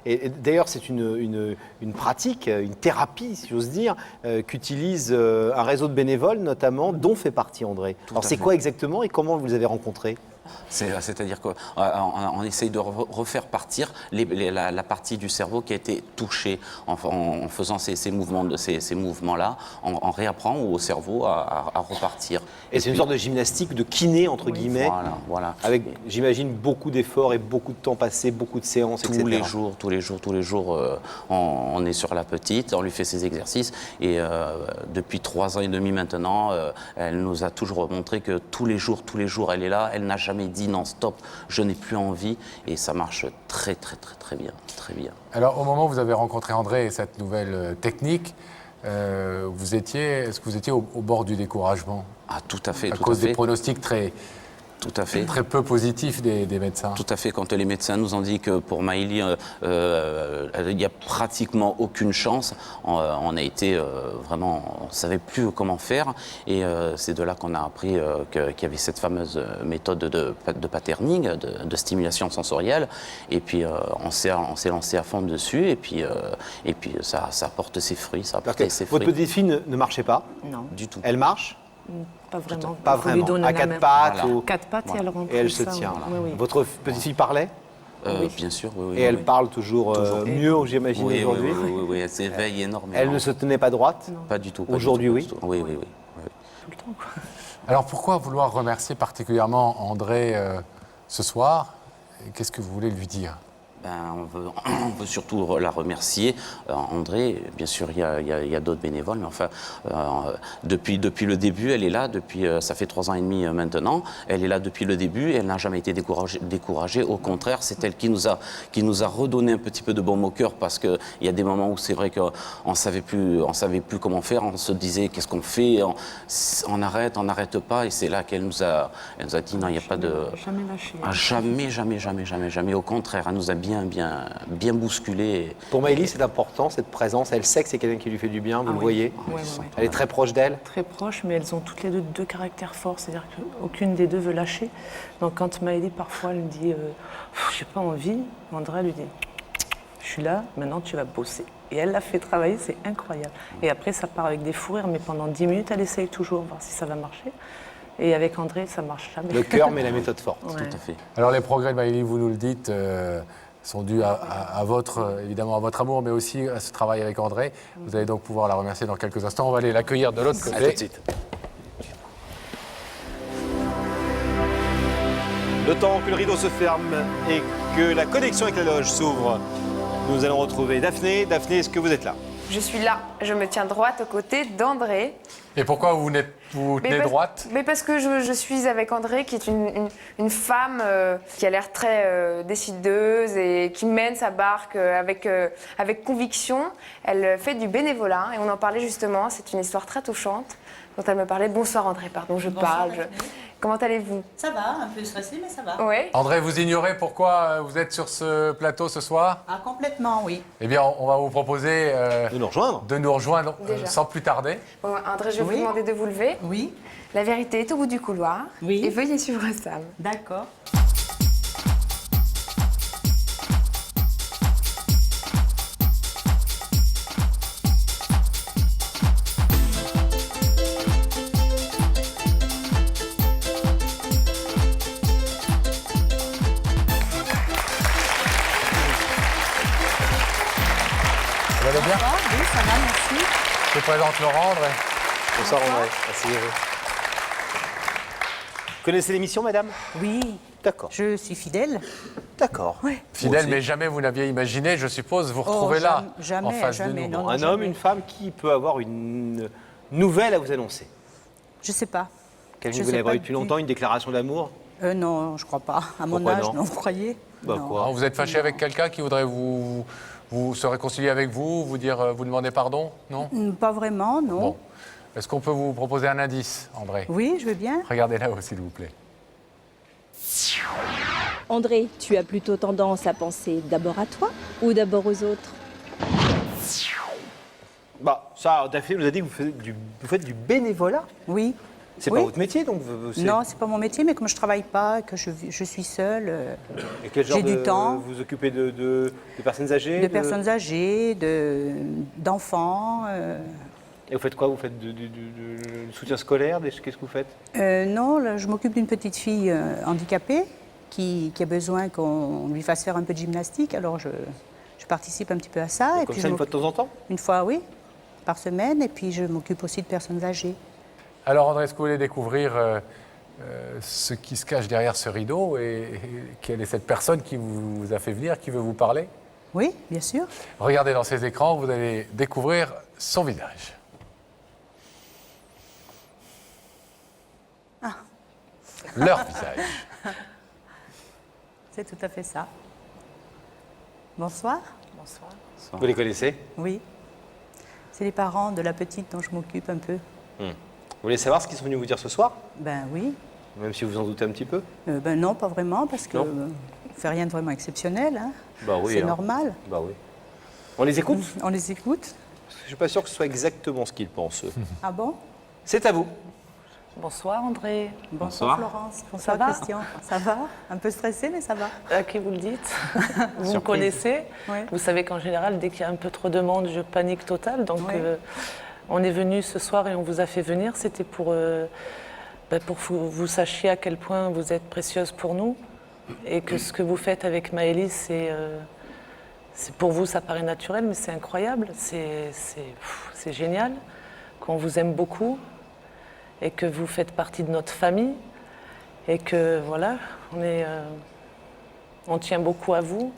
Et d'ailleurs, c'est une pratique, une thérapie, si j'ose dire, qu'utilise un réseau de bénévoles, notamment, dont fait partie André. Alors, c'est quoi exactement et comment vous les avez rencontrés? C'est-à-dire qu'on essaye de refaire partir la partie du cerveau qui a été touchée en faisant ces mouvements-là. On réapprend au cerveau à repartir. Et c'est une sorte de gymnastique, de kiné, entre guillemets, voilà. Avec, j'imagine, beaucoup d'efforts et beaucoup de temps passé, beaucoup de séances, etc. Tous les jours, on est sur la petite, on lui fait ses exercices. Et depuis 3 ans et demi maintenant, elle nous a toujours montré que tous les jours, elle est là. Elle n'a jamais dit non, stop, je n'ai plus envie. Et ça marche très bien, très bien. Alors, au moment où vous avez rencontré André et cette nouvelle technique, est-ce que vous étiez au bord du découragement? Ah, tout à fait. À cause des pronostics très peu positifs des médecins. Tout à fait. Quand les médecins nous ont dit que pour Maëlie, il n'y a pratiquement aucune chance, on a été vraiment, on ne savait plus comment faire. Et c'est de là qu'on a appris qu'il y avait cette fameuse méthode de patterning, de stimulation sensorielle. Et puis on s'est lancé à fond dessus. Et puis ça porte ses fruits. Votre petite fille ne marchait pas? Non. Du tout. Elle marche? Pas vraiment. Pas vraiment. À 4 pattes? Voilà. 4 pattes et elle rentre. Et elle se tient. Oui. Votre petite fille parlait? Bien sûr, oui. Et elle parle toujours mieux, j'imagine, aujourd'hui? Oui, elle s'éveille énormément. Elle ne se tenait pas droite? Non. Pas du tout. Aujourd'hui, oui? Oui. Tout le temps, quoi. Alors, pourquoi vouloir remercier particulièrement André ce soir? Qu'est-ce que vous voulez lui dire? On veut surtout la remercier, André. Bien sûr, il y a d'autres bénévoles, mais enfin, depuis le début, elle est là. Ça fait 3 ans et demi maintenant. Elle est là depuis le début. Elle n'a jamais été découragée. Au contraire, c'est elle qui nous a redonné un petit peu de baume au cœur, parce qu'il y a des moments où c'est vrai qu'on savait plus comment faire. On se disait qu'est-ce qu'on fait, on n'arrête pas. Et c'est là qu'elle nous a dit non, il n'y a pas de Jamais lâché. Jamais. Au contraire, elle nous a bien bousculé. Pour Maëlie, c'est important, cette présence. Elle sait que c'est quelqu'un qui lui fait du bien, vous le voyez. Oui. Elle est très proche d'elle. Très proche, mais elles ont toutes les deux caractères forts, c'est-à-dire qu'aucune des deux veut lâcher. Donc quand Maëlie, parfois, elle dit « j'ai pas envie », André lui dit « je suis là, maintenant tu vas bosser ». Et elle l'a fait travailler, c'est incroyable. Et après, ça part avec des fous rires, mais pendant 10 minutes, elle essaye toujours, voir si ça va marcher. Et avec André, ça marche jamais. Le cœur, mais la méthode forte. Tout à fait. Alors, les progrès de Maëlie, vous nous le dites, sont dus évidemment à votre amour, mais aussi à ce travail avec André. Vous allez donc pouvoir la remercier dans quelques instants. On va aller l'accueillir de l'autre côté. À tout de suite. Le temps que le rideau se ferme et que la connexion avec la loge s'ouvre, nous allons retrouver Daphné. Daphné, est-ce que vous êtes là? Je suis là, je me tiens droite aux côtés d'André. Et pourquoi vous tenez droite? Mais parce que je suis avec André, qui est une femme qui a l'air très décideuse et qui mène sa barque avec conviction. Elle fait du bénévolat et on en parlait justement, c'est une histoire très touchante dont elle me parlait. Bonsoir André, pardon, je parle. Comment allez-vous? Ça va, un peu stressé, mais ça va. Oui. André, vous ignorez pourquoi vous êtes sur ce plateau ce soir? Ah, complètement, oui. Eh bien, on va vous proposer de nous rejoindre, Déjà. sans plus tarder. Bon, André, je vais vous demander de vous lever. Oui. La vérité est au bout du couloir. Oui. Et veuillez suivre Sam. D'accord. Vous allez bien? Oui, ça va, merci. Je vous présente Laurent, André. Bonsoir André. Asseyez-vous. Vous connaissez l'émission, madame? Oui. D'accord. Je suis fidèle. D'accord. Oui. Fidèle, mais jamais vous n'aviez imaginé, je suppose, vous retrouver là, jamais, en face jamais, de nous. non, Un homme, une femme qui peut avoir une nouvelle à vous annoncer? Je sais pas. Quelqu'un Je que vous sais n'avez pas pas eu depuis longtemps, une déclaration d'amour? Non, je crois pas. À mon Pourquoi âge, non non, vous croyez? Bah, Non. quoi Vous êtes fâché avec quelqu'un qui voudrait vous se réconcilier avec vous, vous demander pardon? Non? Pas vraiment, non. Bon. Est-ce qu'on peut vous proposer un indice, André? Oui, je veux bien. Regardez là-haut, s'il vous plaît. André, tu as plutôt tendance à penser d'abord à toi ou d'abord aux autres? Bah, ça, Daphné nous a dit que vous faites du bénévolat. Oui. C'est Oui. pas votre métier, donc Non, c'est pas mon métier, mais comme je travaille pas, que je suis seule, Et quel genre j'ai du temps. Vous vous occupez de personnes âgées De personnes âgées, d'enfants. Et vous faites quoi? Vous faites du soutien scolaire? Qu'est-ce que vous faites? Non, là, je m'occupe d'une petite fille handicapée qui a besoin qu'on lui fasse faire un peu de gymnastique. Alors je participe un petit peu à ça. Comme ça, une fois de temps en temps? Une fois, oui, par semaine. Et puis je m'occupe aussi de personnes âgées. Alors, André, est-ce que vous voulez découvrir ce qui se cache derrière ce rideau et quelle est cette personne qui vous a fait venir, qui veut vous parler? Oui, bien sûr. Regardez dans ces écrans, vous allez découvrir son visage. Ah. Leur visage. C'est tout à fait ça. Bonsoir. Bonsoir. Vous les connaissez? Oui. C'est les parents de la petite dont je m'occupe un peu. Vous voulez savoir ce qu'ils sont venus vous dire ce soir? Ben oui. Même si vous en doutez un petit peu? Ben non, pas vraiment, parce que Non. on fait rien de vraiment exceptionnel. Hein. Bah oui. C'est hein. normal. Bah oui. On les écoute? On les écoute. Parce que je suis pas sûr que ce soit exactement ce qu'ils pensent, eux. Ah bon? C'est à vous. Bonsoir André. Bonsoir. Florence. Bonsoir va Christian. Ça va? Un peu stressé, mais ça va. À qui vous le dites? Vous me Surprise. connaissez. Ouais. Vous savez qu'en général, dès qu'il y a un peu trop de monde, je panique total. Donc, Ouais. on est venu ce soir et on vous a fait venir. C'était pour que vous sachiez à quel point vous êtes précieuse pour nous et que ce que vous faites avec Maëlys, c'est pour vous, ça paraît naturel, mais c'est incroyable. C'est génial. Qu'on vous aime beaucoup et que vous faites partie de notre famille et que voilà, on tient beaucoup à vous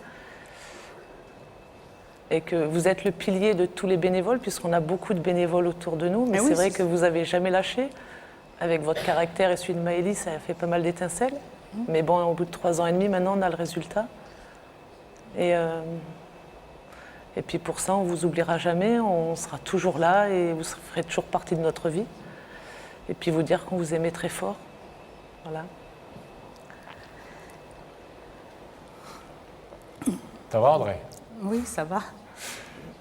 et que vous êtes le pilier de tous les bénévoles puisqu'on a beaucoup de bénévoles autour de nous, mais oui, c'est vrai c'est que vous n'avez jamais lâché. Avec votre caractère et celui de Maëlys, ça a fait pas mal d'étincelles. Mais bon, au bout de 3 ans et demi, maintenant, on a le résultat. Et puis pour ça, on ne vous oubliera jamais, on sera toujours là et vous ferez toujours partie de notre vie. Et puis vous dire qu'on vous aimait très fort. Voilà. Ça va, André? Oui, ça va.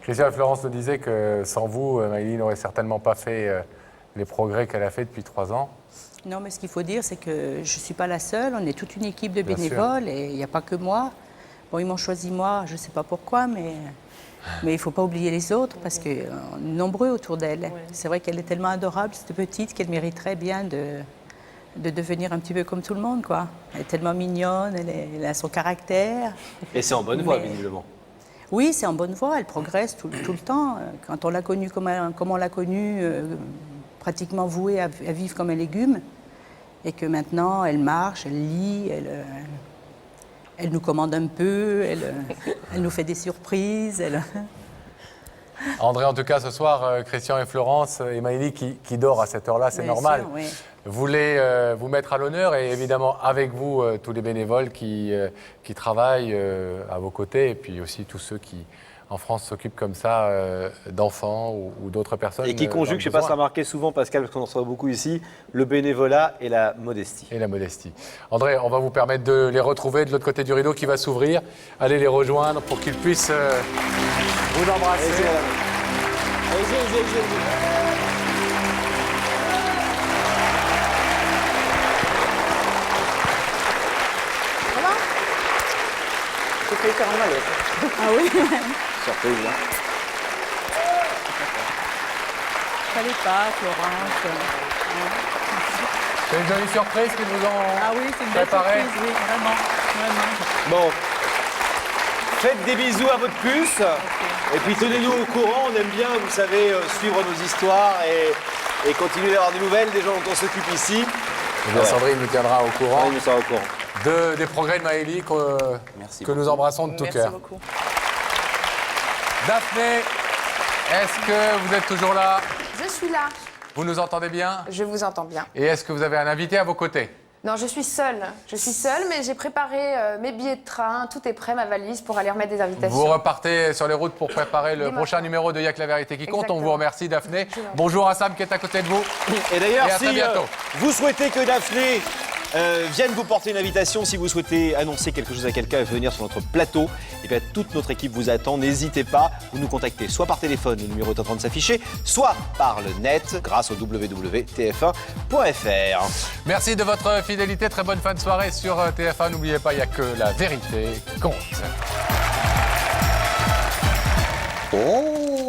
Christian et Florence nous disaient que sans vous, Maëlys n'aurait certainement pas fait les progrès qu'elle a fait depuis 3 ans. Non, mais ce qu'il faut dire, c'est que je ne suis pas la seule. On est toute une équipe de Bien sûr. bénévoles et il n'y a pas que moi. Bon, ils m'ont choisi moi, je ne sais pas pourquoi, mais il ne faut pas oublier les autres parce qu'on est nombreux autour d'elle. C'est vrai qu'elle est tellement adorable, cette petite, qu'elle mériterait bien de devenir un petit peu comme tout le monde, quoi. Elle est tellement mignonne, elle a son caractère. Et c'est en bonne voie, Mais- visiblement. Oui, c'est en bonne voie, elle progresse tout le temps. Quand on l'a connue comme on l'a connue, pratiquement vouée à vivre comme un légume, et que maintenant elle marche, elle lit, elle nous commande un peu, elle nous fait des surprises. André, en tout cas, ce soir, Christian et Florence et Maëlys qui dort à cette heure-là, c'est Bien normal. sûr, oui. Voulez vous mettre à l'honneur et évidemment avec vous, tous les bénévoles qui travaillent à vos côtés et puis aussi tous ceux qui, en France, s'occupent comme ça d'enfants ou d'autres personnes. Et qui conjugue, je ne sais pas si ça a remarqué souvent, Pascal, parce qu'on en reçoit beaucoup ici, le bénévolat et la modestie. Et la modestie. André, on va vous permettre de les retrouver de l'autre côté du rideau qui va s'ouvrir. Allez les rejoindre pour qu'ils puissent vous embrasser. J'ai failli faire un malaise. Ah oui? Surprise, hein. Fallait pas, Florence. C'est une jolie surprise qu'ils vous ont Ah oui, c'est une belle préparée. surprise, oui, vraiment. Bon. Faites des bisous à votre puce. Et puis tenez-nous au courant. On aime bien, vous savez, suivre nos histoires et continuer d'avoir des nouvelles des gens dont on s'occupe ici. Eh bien, Sandrine nous tiendra au courant. Sandrine nous tiendra au courant. Des progrès de Maëlys que nous embrassons de tout Merci cœur. beaucoup. Daphné, est-ce que vous êtes toujours là? Je suis là. Vous nous entendez bien? Je vous entends bien. Et est-ce que vous avez un invité à vos côtés? Non, je suis seule. Mais j'ai préparé mes billets de train, tout est prêt, ma valise, pour aller remettre des invitations. Vous repartez sur les routes pour préparer le prochain numéro de Y'a que la vérité qui compte. On vous remercie, Daphné. Bonjour à Sam qui est à côté de vous. Et d'ailleurs, à très si bientôt. vous souhaitez que Daphné vienne vous porter une invitation, si vous souhaitez annoncer quelque chose à quelqu'un et venir sur notre plateau, et bien toute notre équipe vous attend. N'hésitez pas, vous nous contactez soit par téléphone, le numéro est en train de s'afficher, soit par le net grâce au www.tf1.fr. Merci de votre fidélité. Très bonne fin de soirée sur TF1. N'oubliez pas, il n'y a que la vérité qui compte. Oh